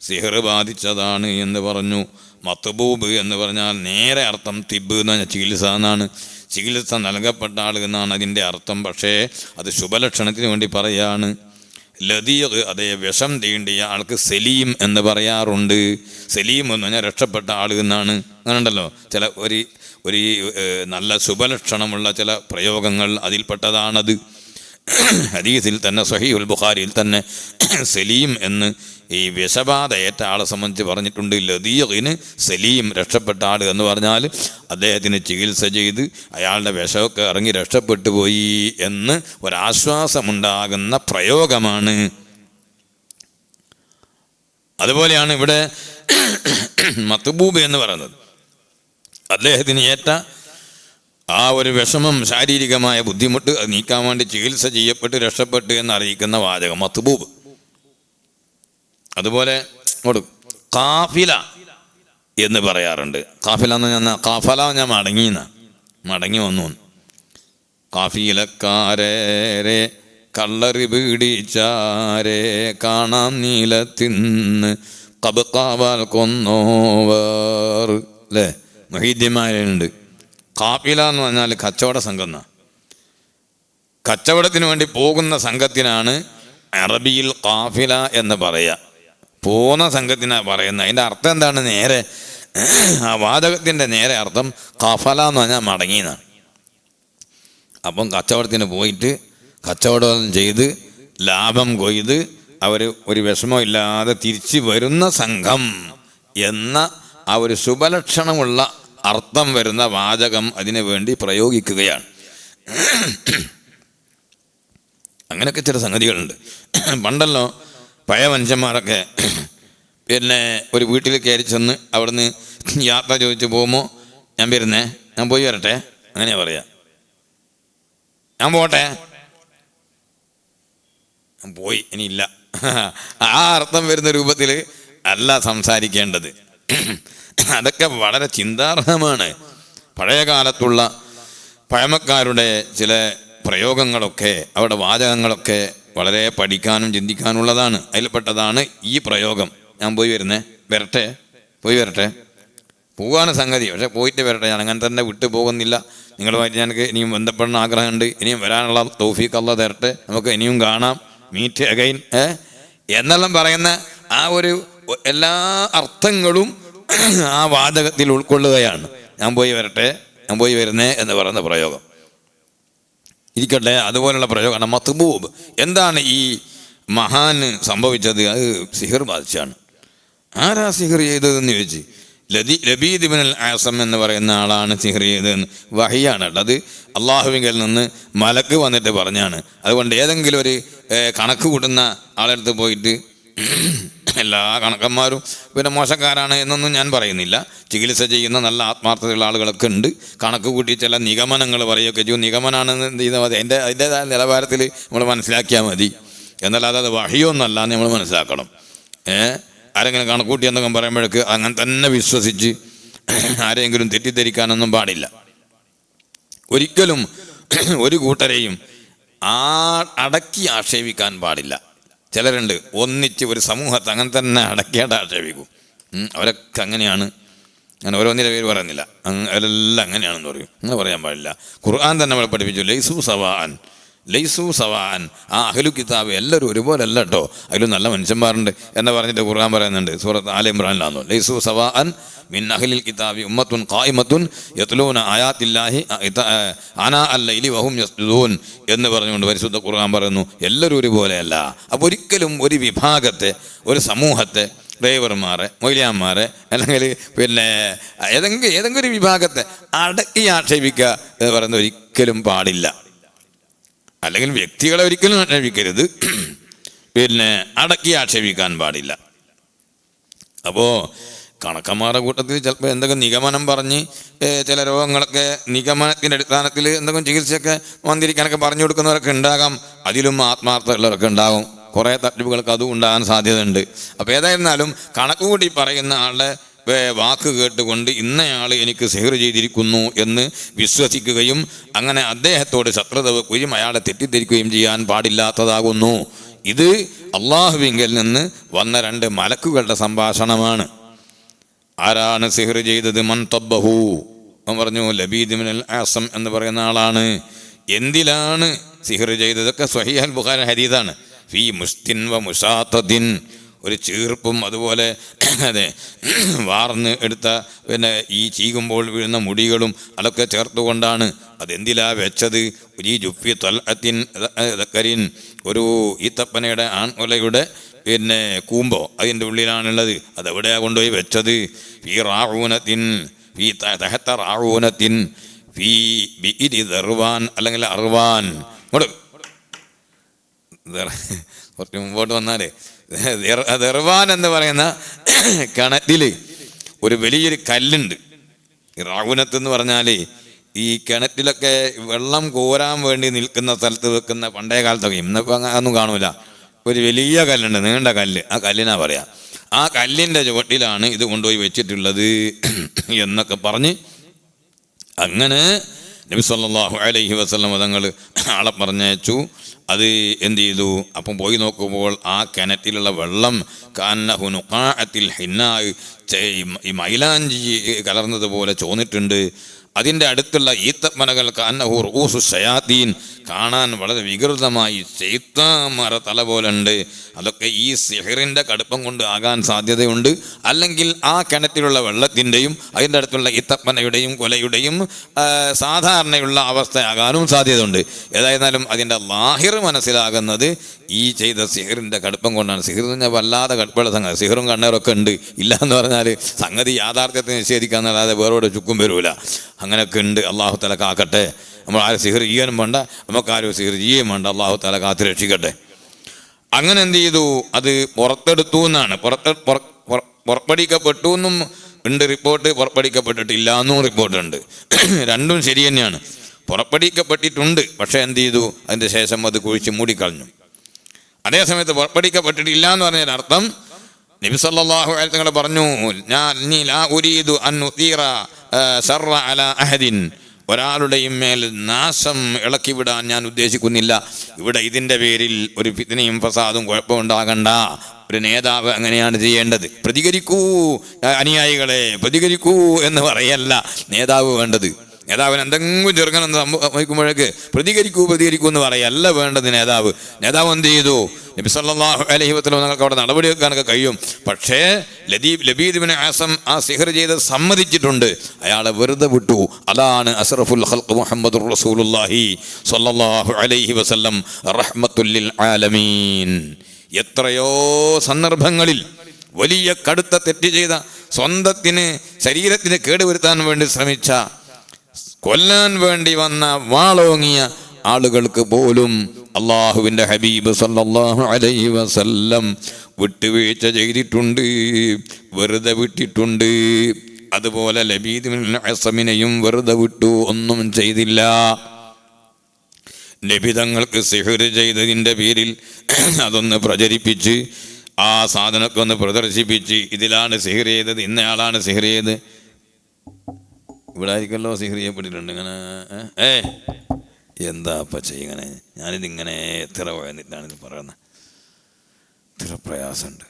സിഹർ ബാധിച്ചതാണ് എന്ന് പറഞ്ഞു. മത്ബൂബ് എന്ന് പറഞ്ഞാൽ നേരെ അർത്ഥം തിബ് എന്ന് പറഞ്ഞാൽ ചികിത്സ എന്നാണ്. ചികിത്സ നൽകപ്പെട്ട ആൾ എന്നാണ് അതിൻ്റെ അർത്ഥം. പക്ഷേ അത് ശുഭലക്ഷണത്തിന് വേണ്ടി പറയാണ്. ലദീഖ്, അതേ വിഷം തീണ്ടിയ ആൾക്ക് സലീം എന്ന് പറയാറുണ്ട്. സലീം എന്ന് പറഞ്ഞാൽ രക്ഷപ്പെട്ട ആൾ എന്നാണ്. അങ്ങനെ ഉണ്ടല്ലോ ചില ഒരു നല്ല ശുഭലക്ഷണമുള്ള ചില പ്രയോഗങ്ങൾ, അതിൽപ്പെട്ടതാണത്. ഹദീസിൽ തന്നെ സഹീഹുൽ ബുഖാരിയിൽ തന്നെ സലീം എന്ന് ഈ വിഷബാധ ഏറ്റ ആളെ സംബന്ധിച്ച് പറഞ്ഞിട്ടുണ്ട്. ലദീഖിന് സലീം, രക്ഷപ്പെട്ട ആൾ എന്ന് പറഞ്ഞാൽ അദ്ദേഹത്തിന് ചികിത്സ ചെയ്ത് അയാളുടെ വിഷമൊക്കെ ഇറങ്ങി രക്ഷപ്പെട്ടു പോയി എന്ന് ഒരാശ്വാസമുണ്ടാകുന്ന പ്രയോഗമാണ്. അതുപോലെയാണ് ഇവിടെ മത്ബൂബ് എന്ന് പറയുന്നത്. അദ്ദേഹത്തിന് ഏറ്റ ആ ഒരു വിഷമം, ശാരീരികമായ ബുദ്ധിമുട്ട്, അത് നീക്കാൻ വേണ്ടി ചികിത്സ ചെയ്യപ്പെട്ട് രക്ഷപ്പെട്ട് എന്നറിയിക്കുന്ന വാചകം മത്ബൂബ്. അതുപോലെ കാഫില എന്ന് പറയാറുണ്ട്. കാഫില എന്ന് ഞാൻ കാഫല ഞാൻ മടങ്ങി വന്നു. കാഫിലക്കാരേ കള്ളറി പീഡിച്ചാരേ കാണാം നീലത്തിന്ന് കബക്കാവാൽ കൊന്നോവർ അല്ലേ, മഹീദ്യന്മാരുണ്ട്. കാഫില എന്ന് പറഞ്ഞാൽ കച്ചവട സംഘം. കച്ചവടത്തിന് വേണ്ടി പോകുന്ന സംഘത്തിനാണ് അറബിയിൽ കാഫില എന്ന് പറയുക. പോകുന്ന സംഘത്തിനാണ് പറയുന്നത്. അതിൻ്റെ അർത്ഥം എന്താണ്? നേരെ ആ വാചകത്തിൻ്റെ നേരെ അർത്ഥം കാഫല എന്ന് പറഞ്ഞാൽ മടങ്ങിയെന്നാണ്. അപ്പം കച്ചവടത്തിന് പോയിട്ട് കച്ചവടം ചെയ്ത് ലാഭം കൊയ്ത് അവർ ഒരു വിഷമം ഇല്ലാതെ തിരിച്ചു വരുന്ന സംഘം എന്ന ആ ഒരു ശുഭലക്ഷണമുള്ള അർത്ഥം വരുന്ന വാചകം അതിനു വേണ്ടി പ്രയോഗിക്കുകയാണ്. അങ്ങനെയൊക്കെ ചില സംഗതികളുണ്ട്. പണ്ടല്ലോ പഴയ മനുഷ്യന്മാരൊക്കെ പിന്നെ ഒരു വീട്ടിൽ കയറി ചെന്ന് അവിടുന്ന് യാത്ര ചോദിച്ച് പോകുമ്പോൾ ഞാൻ വരുന്നേ, ഞാൻ പോയി വരട്ടെ, അങ്ങനെയാ പറയാ. ഞാൻ പോട്ടെ, ഞാൻ പോയി, ഇനിയില്ല. ആ അർത്ഥം വരുന്ന രൂപത്തിൽ അല്ല സംസാരിക്കേണ്ടത്. അതൊക്കെ വളരെ ചിന്താർഹമാണ്. പഴയ കാലത്തുള്ള പഴമക്കാരുടെ ചില പ്രയോഗങ്ങളൊക്കെ, അവിടെ വാചകങ്ങളൊക്കെ വളരെ പഠിക്കാനും ചിന്തിക്കാനുള്ളതാണ്. അതിൽപ്പെട്ടതാണ് ഈ പ്രയോഗം. ഞാൻ പോയി വരട്ടെ, പോയി വരട്ടെ, പോകാണ് സംഗതി. പക്ഷെ പോയിട്ട് വരട്ടെ, ഞാൻ അങ്ങനെ തന്നെ വിട്ടു പോകുന്നില്ല. നിങ്ങളുമായിട്ട് എനിക്ക് ഇനിയും ബന്ധപ്പെടുന്ന ആഗ്രഹമുണ്ട്. ഇനിയും വരാനുള്ള തൗഫീഖ് അല്ലാഹ് തരട്ടെ, നമുക്ക് ഇനിയും കാണാം, മീറ്റ് അഗൈൻ എന്നെല്ലാം പറയുന്ന ആ ഒരു എല്ലാ അർത്ഥങ്ങളും ആ വാചകത്തിൽ ഉൾക്കൊള്ളുകയാണ്. ഞാൻ പോയി വരട്ടെ, ഞാൻ പോയി വരുന്നേ എന്ന് പറയുന്ന പ്രയോഗം ഇരിക്കട്ടെ. അതുപോലുള്ള പ്രയോഗമാണ് മത്ബൂബ്. എന്താണ് ഈ മഹാന് സംഭവിച്ചത്? അത് സിഹിർ ബാധിച്ചാണ്. ആരാ സിഹിർ ചെയ്തതെന്ന് ചോദിച്ച്, ലബീദ് ഇബ്നുൽ ആസം എന്ന് പറയുന്ന ആളാണ് സിഹിർ ചെയ്തതെന്ന് വഹിയാണ്. അത് അള്ളാഹുവിങ്കിൽ നിന്ന് മലക്ക് വന്നിട്ട് പറഞ്ഞാണ്. അതുകൊണ്ട് ഏതെങ്കിലും ഒരു കണക്ക് കൂട്ടുന്ന ആളെടുത്ത് പോയിട്ട് എല്ലാ കണക്കന്മാരും പിന്നെ മോശക്കാരാണ് എന്നൊന്നും ഞാൻ പറയുന്നില്ല. ചികിത്സ ചെയ്യുന്ന നല്ല ആത്മാർത്ഥതയുള്ള ആളുകളൊക്കെ ഉണ്ട്. കണക്ക് കൂട്ടി ചില നിഗമനങ്ങൾ പറയുകയൊക്കെ ചെയ്യും. നിഗമനാണെന്ന് എന്ത് ചെയ്താൽ മതി, അതിൻ്റെതായ നിലവാരത്തിൽ നമ്മൾ മനസ്സിലാക്കിയാൽ മതി. എന്നല്ലാതെ അത് വഹിയൊന്നല്ല എന്ന് നമ്മൾ മനസ്സിലാക്കണം. ആരെങ്കിലും കണക്കൂട്ടി എന്നൊക്കെ പറയുമ്പോഴേക്ക് അങ്ങനെ തന്നെ വിശ്വസിച്ച് ആരെങ്കിലും തെറ്റിദ്ധരിക്കാനൊന്നും പാടില്ല. ഒരിക്കലും ഒരു കൂട്ടരെയും അടക്കി ആക്ഷേപിക്കാൻ പാടില്ല. ചിലരുണ്ട് ഒന്നിച്ച് ഒരു സമൂഹത്തെ അങ്ങനെ തന്നെ അടക്കിയായിട്ട് ആക്ഷേപിക്കും. അവരൊക്കെ അങ്ങനെയാണ്. ഞാൻ ഓരോന്നിൻ്റെ പേര് പറയുന്നില്ല, അവരെല്ലാം അങ്ങനെയാണെന്ന് പറയും. അങ്ങനെ പറയാൻ പാടില്ല. ഖുർആൻ തന്നെ നമ്മളെ പഠിപ്പിച്ചു, ലൈസു സവാൻ. ആ അഹ്ലു കിതാബ് എല്ലാവരും ഒരുപോലെ അല്ല കേട്ടോ, അതിലും നല്ല മനുഷ്യന്മാരുണ്ട് എന്ന് പറഞ്ഞിട്ട് ഖുർആൻ പറയുന്നുണ്ട് സൂറത്ത് ആല ഇംറാനിലാണോ, ലൈസു സവാൻ മിൻ അഹ്ലിൽ കിതാബി ഉമ്മത്തുൻ ഖായിമത്തുൻ യത്ലൂന ആയാത്തില്ലാഹി ആനാ അല്ലൈലി വഹും യസ്ജുദൂൻ എന്ന് പറഞ്ഞുകൊണ്ട് പരിശുദ്ധ ഖുർആൻ പറയുന്നു, എല്ലാവരും ഒരുപോലെയല്ല. അപ്പോൾ ഒരിക്കലും ഒരു വിഭാഗത്തെ, ഒരു സമൂഹത്തെ, ഡ്രൈവർമാരെ, മൊയ്ലിയാന്മാരെ, അല്ലെങ്കിൽ പിന്നെ ഏതെങ്കിലും ഒരു വിഭാഗത്തെ അടക്കി ആക്ഷേപിക്കുക എന്ന് പറയുന്നത് ഒരിക്കലും പാടില്ല. അല്ലെങ്കിൽ വ്യക്തികളെ ഒരിക്കലും ആക്ഷേപിക്കരുത്, പിന്നെ അടക്കി ആക്ഷേപിക്കാൻ പാടില്ല. അപ്പോൾ കണക്കന്മാരുടെ കൂട്ടത്തിൽ ചിലപ്പോൾ എന്തെങ്കിലും നിഗമനം പറഞ്ഞ് ചില രോഗങ്ങളൊക്കെ നിഗമനത്തിൻ്റെ അടിസ്ഥാനത്തിൽ എന്തെങ്കിലും ചികിത്സയൊക്കെ വന്നിരിക്കാനൊക്കെ പറഞ്ഞു കൊടുക്കുന്നവരൊക്കെ ഉണ്ടാകാം. അതിലും ആത്മാർത്ഥമുള്ളവരൊക്കെ ഉണ്ടാകും. കുറേ തട്ടിപ്പുകൾക്ക് അതും ഉണ്ടാകാൻ സാധ്യതയുണ്ട്. അപ്പോൾ ഏതായിരുന്നാലും കണക്ക് കൂടി പറയുന്ന ആളുടെ വാക്ക് കേട്ടുകൊണ്ട് ഇന്നയാൾ എനിക്ക് സിഹർ ചെയ്തിരിക്കുന്നു എന്ന് വിശ്വസിക്കുകയും അങ്ങനെ അദ്ദേഹത്തോട് ശത്രുത വെക്കുകയും അയാളെ തെറ്റിദ്ധരിക്കുകയും ചെയ്യാൻ പാടില്ലാത്തതാകുന്നു. ഇത് അള്ളാഹുവിങ്കിൽ നിന്ന് വന്ന 2 മലക്കുകളുടെ സംഭാഷണമാണ്. ആരാണ് സിഹർ ചെയ്തത്? മൻ തബ്ബഹു എന്ന് പറഞ്ഞു, ലബീദ് ഇബ്നുൽ ആസം എന്ന് പറയുന്ന ആളാണ്. എന്തിലാണ് സിഹർ ചെയ്തതൊക്കെ സ്വഹീഹുൽ ബുഖാരി ഹദീസാണ്. ഫീ മുസ്തിൻ വ മുസാത്തദിൻ, ഒരു ചീർപ്പും അതുപോലെ അതെ വാർന്ന് എടുത്ത പിന്നെ ഈ ചീകുമ്പോൾ വീഴുന്ന മുടികളും അതൊക്കെ ചേർത്തുകൊണ്ടാണ്. അതെന്തിലാ വെച്ചത്? ഈ ജുഫി തൽഅത്തിൻ ദക്കരിൻ, ഒരു ഈത്തപ്പനയുടെ ആൺകൊലയുടെ പിന്നെ കൂമ്പോ അതിൻ്റെ ഉള്ളിലാണുള്ളത്. അതെവിടെയാണ് കൊണ്ടുപോയി വെച്ചത്? ഫീ റാഊനത്തിൻ, ഫീ തഹത്ത റാഊനത്തിൻ, ഫീ ബിഇരി ദർവാൻ അല്ലെങ്കിൽ അർവാൻ. കുറച്ച് മുമ്പോട്ട് വന്നാലേ ദർവാൻ എന്ന് പറയുന്ന കിണറ്റിൽ ഒരു വലിയൊരു കല്ലുണ്ട്. റാവുനത്ത് എന്ന് പറഞ്ഞാൽ ഈ കിണറ്റിലൊക്കെ വെള്ളം കോരാൻ വേണ്ടി നിൽക്കുന്ന സ്ഥലത്ത് വെക്കുന്ന പണ്ടേ കാലത്തൊക്കെ, ഇന്നിപ്പോൾ ഒന്നും കാണൂല, ഒരു വലിയ കല്ലുണ്ട്, നീണ്ട കല്ല്. ആ കല്ലിനാ പറയാം. ആ കല്ലിൻ്റെ ചുവട്ടിലാണ് ഇത് കൊണ്ടുപോയി വെച്ചിട്ടുള്ളത് എന്നൊക്കെ പറഞ്ഞ് അങ്ങനെ നബി സല്ലല്ലാഹു അലൈഹി വസല്ലം തങ്ങൾ ആളെ പറഞ്ഞയച്ചു. അത് എന്ത് ചെയ്തു? അപ്പം പോയി നോക്കുമ്പോൾ ആ കിണറ്റിലുള്ള വെള്ളം കാന്നഹു നുഖാഅത്തിൽ ഹിന്നാ, ഈ മൈലാഞ്ചി കലർന്നതുപോലെ ചോന്നിട്ടുണ്ട്. അതിൻ്റെ അടുത്തുള്ള ഈത്തപ്പനകൾ കാന്നഹു റൂസു ശയാത്തീൻ, കാണാൻ വളരെ വികൃതമായി ശൈത്താന്മാരെ തല പോലെ ഉണ്ട്. അതൊക്കെ ഈ സിഹറിൻ്റെ കടുപ്പം കൊണ്ട് ആകാൻ സാധ്യതയുണ്ട്. അല്ലെങ്കിൽ ആ കിണറ്റിലുള്ള വെള്ളത്തിൻ്റെയും അതിൻ്റെ അടുത്തുള്ള ഈത്തപ്പനയുടെയും കൊലയുടെയും സാധാരണയുള്ള അവസ്ഥയാകാനും സാധ്യതയുണ്ട്. ഏതായിരുന്നാലും അതിൻ്റെ ലാഹിർ മനസ്സിലാകുന്നത് ഈ ചെയ്ത സിഹറിൻ്റെ കടുപ്പം കൊണ്ടാണ്. സിഹർ എന്ന് പറഞ്ഞാൽ വല്ലാതെ കടുപ്പുള്ള സംഗതി. സിഹറും കണ്ണേറൊക്കെ ഉണ്ട്. ഇല്ല എന്ന് പറഞ്ഞാൽ സംഗതി യാഥാർത്ഥ്യത്തെ നിഷേധിക്കാന്നല്ലാതെ വേറോടെ ചുക്കും വരൂല. അങ്ങനെയൊക്കെ ഉണ്ട്. അള്ളാഹു തആല കാക്കട്ടെ. നമ്മൾ ആരും സിഹർ ചെയ്യാനും വേണ്ട, നമുക്കാരും സിഹർ ചെയ്യുകയും വേണ്ട. അള്ളാഹു തആല കാത്ത് രക്ഷിക്കട്ടെ. അങ്ങനെ എന്ത് ചെയ്തു? അത് പുറത്തെടുത്തു എന്നാണ്. പുറപ്പെടുവിക്കപ്പെട്ടു എന്നും ഉണ്ട് റിപ്പോർട്ട്, പുറപ്പെടുവിക്കപ്പെട്ടിട്ടില്ല എന്നും റിപ്പോർട്ടുണ്ട്. രണ്ടും ശരി തന്നെയാണ്. പുറപ്പെടുവിക്കപ്പെട്ടിട്ടുണ്ട്, പക്ഷേ എന്ത് ചെയ്തു? അതിൻ്റെ ശേഷം അത് കുഴിച്ച് മൂടിക്കളഞ്ഞു. അതേസമയത്ത് പുറപ്പെടുവിക്കപ്പെട്ടിട്ടില്ല എന്ന് പറഞ്ഞതിന് അർത്ഥം നബി സല്ലല്ലാഹു അലൈഹി വസല്ലം പറഞ്ഞു, ഞാൻ ലാ ഉരീദു അൻ ഉതീറ ശർറ അലാ അഹദിൻ, ഒരാളുടെയും മേൽ നാശം ഇളക്കിവിടാൻ ഞാൻ ഉദ്ദേശിക്കുന്നില്ല. ഇവിടെ ഇതിൻ്റെ പേരിൽ ഒരു ഫിത്നയും ഫസാദും കുഴപ്പമുണ്ടാകണ്ട. ഒരു നേതാവ് അങ്ങനെയാണ് ചെയ്യേണ്ടത്. പ്രതികരിക്കൂ അനുയായികളെ, പ്രതികരിക്കൂ എന്ന് പറയല്ല നേതാവ് വേണ്ടത്. നേതാവിന് എന്തെങ്കിലും ചെറുക്കണം സംഭവിക്കുമ്പോഴേക്ക് പ്രതികരിക്കൂ എന്ന് പറയല്ല വേണ്ടത് നേതാവ്. നേതാവ് എന്ത് ചെയ്തു? നബി സല്ലല്ലാഹു അലൈഹി വസല്ലം നിങ്ങൾക്ക് അവിടെ നടപടി വെക്കാനൊക്കെ കഴിയും. പക്ഷേ ലബീദ് ഇബ്നു ആസം ആ സിഹർ ചെയ്ത് സമ്മതിച്ചിട്ടുണ്ട്. അയാളെ വെറുതെ വിട്ടു. അതാണ് അസ്റഫുൽ ഖൽഖ് മുഹമ്മദുർ റസൂലുള്ളാഹി സല്ലല്ലാഹു അലൈഹി വസല്ലം റഹ്മത്തുൽ ലിൽ ആലമീൻ. എത്രയോ സന്ദർഭങ്ങളിൽ വലിയ കടുത്ത തെറ്റ് ചെയ്ത, സ്വന്തത്തിന് ശരീരത്തിന് കേടുവരുത്താൻ വേണ്ടി ശ്രമിച്ച, കൊല്ലാൻ വേണ്ടി വന്ന, വാളോങ്ങിയ ആളുകൾക്ക് പോലും അള്ളാഹുവിൻ്റെ ഹബീബ് സല്ലല്ലാഹു അലൈഹി വസല്ലം വിട്ടുവീഴ്ച ചെയ്തിട്ടുണ്ട്, വെറുതെ വിട്ടിട്ടുണ്ട്. അതുപോലെ ലബീദ് ഇബ്നു അസ്മിനെയും വെറുതെ വിട്ടു, ഒന്നും ചെയ്തില്ല. നബി തങ്ങൾക്ക് സിഹർ ചെയ്തതിൻ്റെ പേരിൽ അതൊന്ന് പ്രചരിപ്പിച്ച്, ആ സാധനമൊക്കെ ഒന്ന് പ്രദർശിപ്പിച്ച്, ഇതിലാണ് സിഹർ ചെയ്തത്, ഇന്നയാളാണ് സിഹർ ചെയ്ത്. ഇവിടെ ആയിരിക്കല്ലോ സിഹർ ചെയ്യപ്പെട്ടിട്ടുണ്ട്. ഇങ്ങനെ എന്താ അപ്പം ചെയ്യണേ? ഞാനിതിങ്ങനെ എത്ര വന്നിട്ടാണ് ഇത് പറയുന്നത്. ഇത്ര പ്രയാസമുണ്ട്.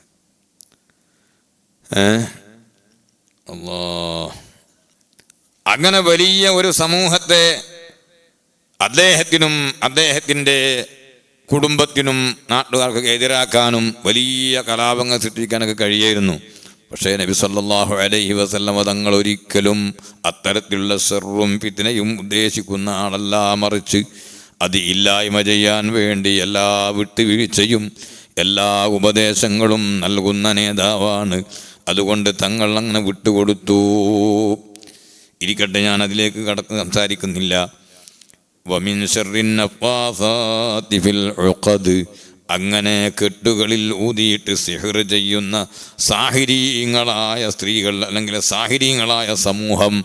അല്ലാ, അങ്ങനെ വലിയ ഒരു സമൂഹത്തെ അദ്ദേഹത്തിനും അദ്ദേഹത്തിൻ്റെ കുടുംബത്തിനും നാട്ടുകാർക്കൊക്കെ എതിരാക്കാനും വലിയ കലാപങ്ങൾ സൃഷ്ടിക്കാനൊക്കെ കഴിയായിരുന്നു. പക്ഷേ നബി സല്ലല്ലാഹു അലൈഹി വസല്ലം തങ്ങൾ ഒരിക്കലും അത്തരത്തിലുള്ള ശർറും ഫിത്നയും ഉദ്ദേശിക്കുന്ന ആളല്ല. മറിച്ച് അത് ഇല്ലായ്മ ചെയ്യാൻ വേണ്ടി എല്ലാ വിട്ടുവീഴ്ചയും എല്ലാ ഉപദേശങ്ങളും നൽകുന്ന നേതാവാണ്. അതുകൊണ്ട് തങ്ങൾ അങ്ങനെ വിട്ടുകൊടുത്തു. ഇരിക്കട്ടെ, ഞാൻ അതിലേക്ക് സംസാരിക്കുന്നില്ല. വമിൻ ശർറിൻ നഫ്ഫാസാതി ഫിൽ ഉഖദ്, അങ്ങനെ കെട്ടുകളിൽ ഊതിയിട്ട് സിഹർ ചെയ്യുന്ന സാഹിരീങ്ങളായ സ്ത്രീകൾ അല്ലെങ്കിൽ സാഹിരീങ്ങളായ സമൂഹം,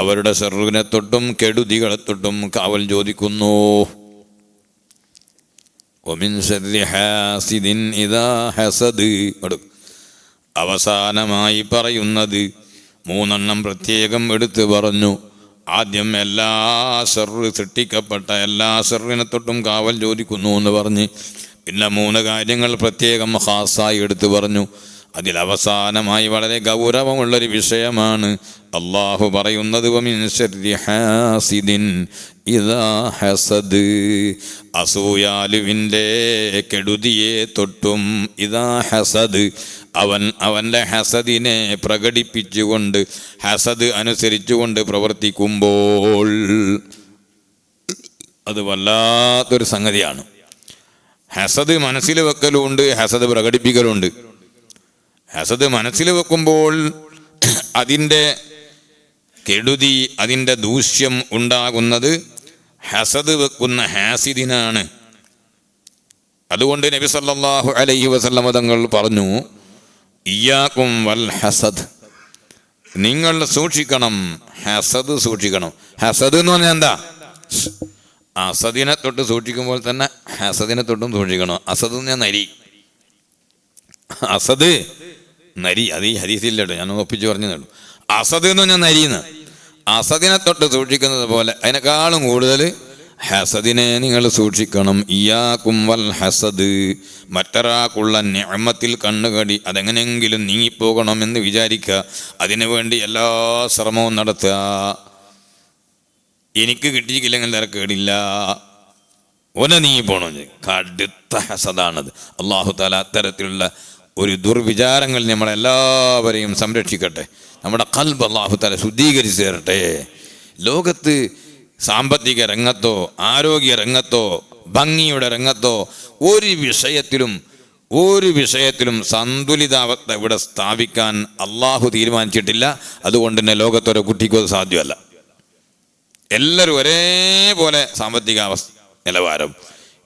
അവരുടെ ശർറിനെ തൊട്ടും കെടുതികളെ തൊട്ടും കാവൽ ചോദിക്കുന്നു. വമിൻ ശർരി ഹാസിദിൻ ഇദാ ഹസദ്, അവസാനമായി പറയുന്നത് 3 പ്രത്യേകം എടുത്തു പറഞ്ഞു. ആദ്യം എല്ലാ ശർറ്, സൃഷ്ടിക്കപ്പെട്ട എല്ലാ ശർറിനെ തൊട്ടും കാവൽ ചോദിക്കുന്നു എന്ന് പറഞ്ഞ്, പിന്നെ 3 കാര്യങ്ങൾ പ്രത്യേകം ഖാസായി എടുത്തു പറഞ്ഞു. അതിലവസാനമായി വളരെ ഗൗരവമുള്ളൊരു വിഷയമാണ് അള്ളാഹു പറയുന്നത്, വമിൻ ശർരി ഹാസിദിൻ ഇദാ ഹസദ്, അസൂയാലുവിൻ്റെ കെടുതിയെ തൊട്ടും, ഇദാ ഹസദ്, അവൻ്റെ ഹസദിനെ പ്രകടിപ്പിച്ചുകൊണ്ട്, ഹസദ് അനുസരിച്ചുകൊണ്ട് പ്രവർത്തിക്കുമ്പോൾ അത് വല്ലാത്തൊരു സംഗതിയാണ്. ഹസദ് മനസ്സിൽ വെക്കലുണ്ട്, ഹസദ് പ്രകടിപ്പിക്കലുണ്ട്. ഹസദ് മനസ്സിൽ വെക്കുമ്പോൾ അതിൻ്റെ കെടുതി, അതിൻ്റെ ദൂഷ്യം ഉണ്ടാകുന്നത് ഹസദ് വെക്കുന്ന ഹാസിദിനാണ്. അതുകൊണ്ട് നബി സല്ലല്ലാഹു അലൈഹി വസല്ലം തങ്ങൾ പറഞ്ഞു, ഇയ്യാകും വൽ ഹസദ്, നിങ്ങൾ സൂക്ഷിക്കണം, ഹസദ് സൂക്ഷിക്കണം. ഹസദ് എന്ന് പറഞ്ഞാൽ എന്താ? അസദിനെ തൊട്ട് സൂക്ഷിക്കുമ്പോൾ തന്നെ ഹസദിനെ തൊട്ടും സൂക്ഷിക്കണം. അസദ് എന്ന് ഞാൻ നരി, അസദ് നരി, അത് ഈ ഹദീസില്ലട്ടോ, ഞാൻ ഒപ്പിച്ച് പറഞ്ഞതേ. അസദ് എന്ന് പറഞ്ഞാൽ നരിന്ന്. അസദിനെ തൊട്ട് സൂക്ഷിക്കുന്നത് പോലെ അതിനേക്കാളും കൂടുതൽ ഹസദിനെ നിങ്ങൾ സൂക്ഷിക്കണം. ഇയ്യാകും വൽ ഹസദ്, മറ്റൊരാൾക്കുള്ള നിഅമത്തിൽ കണ്ണുകടി അതെങ്ങനെയെങ്കിലും നീങ്ങിപ്പോകണമെന്ന് വിചാരിക്കുക. അതിനുവേണ്ടി എല്ലാ ശ്രമവും നടത്തുക. എനിക്ക് കിട്ടിയില്ലെങ്കിൽ നിനക്ക് കേടില്ല, ഓനെ നീങ്ങിപ്പോണമെന്ന് കടുത്ത ഹസദാണത്. അല്ലാഹു തആല അത്തരത്തിലുള്ള ഒരു ദുർവിചാരങ്ങൾ നമ്മളെല്ലാവരെയും സംരക്ഷിക്കട്ടെ. നമ്മുടെ ഖൽബ് അല്ലാഹു തആല ശുദ്ധീകരിച്ച് തരട്ടെ. ലോകത്ത് സാമ്പത്തിക രംഗത്തോ ആരോഗ്യ രംഗത്തോ ഭംഗിയുടെ രംഗത്തോ ഒരു വിഷയത്തിലും സന്തുലിതാവസ്ഥ ഇവിടെ സ്ഥാപിക്കാൻ അള്ളാഹു തീരുമാനിച്ചിട്ടില്ല. അതുകൊണ്ട് തന്നെ ലോകത്തൊരു കുട്ടിക്കോ സാധ്യമല്ല. എല്ലാവരും ഒരേപോലെ സാമ്പത്തിക നിലവാരം,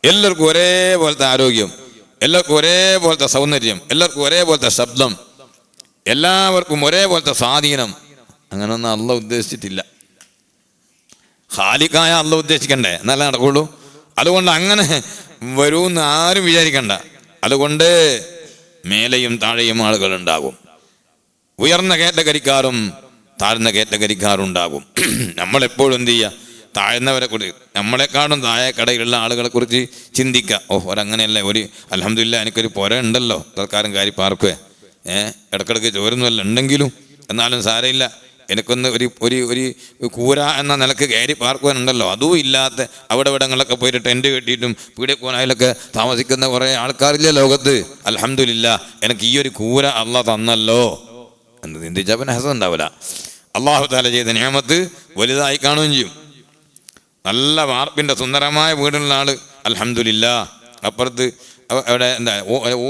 എല്ലാവർക്കും ഒരേപോലത്തെ ആരോഗ്യം, എല്ലാവർക്കും ഒരേപോലത്തെ സൗന്ദര്യം, എല്ലാവർക്കും ഒരേപോലത്തെ ശബ്ദം, എല്ലാവർക്കും ഒരേപോലത്തെ സ്വാധീനം, അങ്ങനെയൊന്നും അള്ളാഹു ഉദ്ദേശിച്ചിട്ടില്ല. ഖാലിഖായ അള്ളാഹു ഉദ്ദേശിക്കണ്ടേ, എന്നാലേ നടക്കുള്ളൂ. അതുകൊണ്ട് അങ്ങനെ വരുമെന്ന് ആരും വിചാരിക്കണ്ട. അതുകൊണ്ട് മേലെയും താഴെയും ആളുകളുണ്ടാകും, ഉയർന്ന കാറ്റഗറിക്കാരും താഴ്ന്ന കാറ്റഗറിക്കാരുണ്ടാകും. നമ്മളെപ്പോഴും എന്ത് ചെയ്യുക? താഴ്ന്നവരെ കുറിച്ച്, നമ്മളെക്കാളും താഴെ കടയിലുള്ള ആളുകളെ കുറിച്ച് ചിന്തിക്കുക. ഒരങ്ങനെയല്ലേ, അൽഹംദുലില്ലാ എനിക്കൊരു പുര ഉണ്ടല്ലോ, തൽക്കാലം കാര്യം പാർക്കുവേ, ഇടക്കിടക്ക് ചോരുന്നല്ല ഉണ്ടെങ്കിലും എന്നാലും സാരമില്ല, എനിക്കൊന്ന് ഒരു കൂര എന്ന നിലക്ക് കയറി പാർക്കുവാനുണ്ടല്ലോ. അതും ഇല്ലാത്ത അവിടെ ഇവിടങ്ങളൊക്കെ പോയിട്ട് ടെൻറ്റ് കെട്ടിയിട്ടും പീടികക്കോനായിലൊക്കെ താമസിക്കുന്ന കുറേ ആൾക്കാരില്ലേ ലോകത്ത്. അൽഹംദുലില്ലാ എനിക്ക് ഈ ഒരു കൂര അള്ളാഹ് തന്നല്ലോ എന്ന് ചിന്തിച്ചാൽ പിന്നെ ഹസൻ ഉണ്ടാവില്ല. അള്ളാഹു തആല ചെയ്ത നിഅമത്ത് വലുതായി കാണുകയും ചെയ്യും. നല്ല വാർപ്പിൻ്റെ സുന്ദരമായ വീടുള്ള ആൾ അൽഹംദുലില്ലാ, അപ്പുറത്ത് അവിടെ എന്താ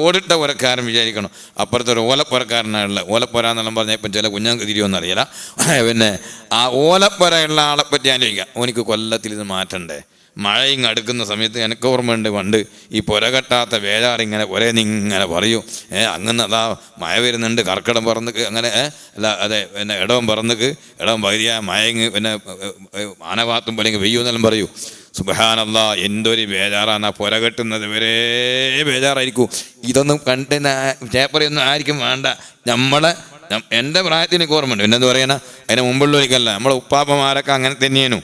ഓടിട്ട പുരക്കാരൻ വിചാരിക്കണം, അപ്പുറത്തൊരു ഓലപ്പുരക്കാരനാണുള്ളത്. ഓലപ്പുര എന്നെല്ലാം പറഞ്ഞാൽ ഇപ്പം ചില കുഞ്ഞങ്ങൾക്ക് തിരിയൊന്നും അറിയില്ല. പിന്നെ ആ ഓലപ്പുരയുള്ള ആളെപ്പറ്റി ആലോചിക്കാം. ഓനിക്ക് കൊല്ലത്തിൽ ഇത് മാറ്റണ്ടേ? മഴ ഇങ്ങ് അടുക്കുന്ന സമയത്ത് എനിക്ക് ഓർമ്മയുണ്ട്, പണ്ട് ഈ പുര കെട്ടാത്ത വേജാറിങ്ങനെ പുരേന്നിങ്ങനെ പറയും, അങ്ങനെ അതാ മഴ വരുന്നുണ്ട്, കർക്കിടം പറന്നക്ക്, അങ്ങനെ അതെ പിന്നെ ഇടവം പറന്നക്ക്, ഇടവം പകുതിയാ മഴങ്ങ് പിന്നെ ആനഭാഗത്തും പോലെ വെയ്യൂന്നെല്ലാം പറയൂ. സുബ്ഹാനല്ലാ, എന്തൊരു ബേജാറാണ് ആ പുര കെട്ടുന്നത് വരെ ബേജാറായിരിക്കും. ഇതൊന്നും കണ്ടിന് ചേപ്പറിയൊന്നും ആയിരിക്കും വേണ്ട. എൻ്റെ പ്രായത്തിന് ഓർമ്മയുണ്ട്. പിന്നെന്ത് പറയാനാ, അതിന് മുമ്പുള്ളവർക്കല്ല, നമ്മളെ ഉപ്പാപ്പമാരൊക്കെ അങ്ങനെ തന്നെയായിരുന്നു.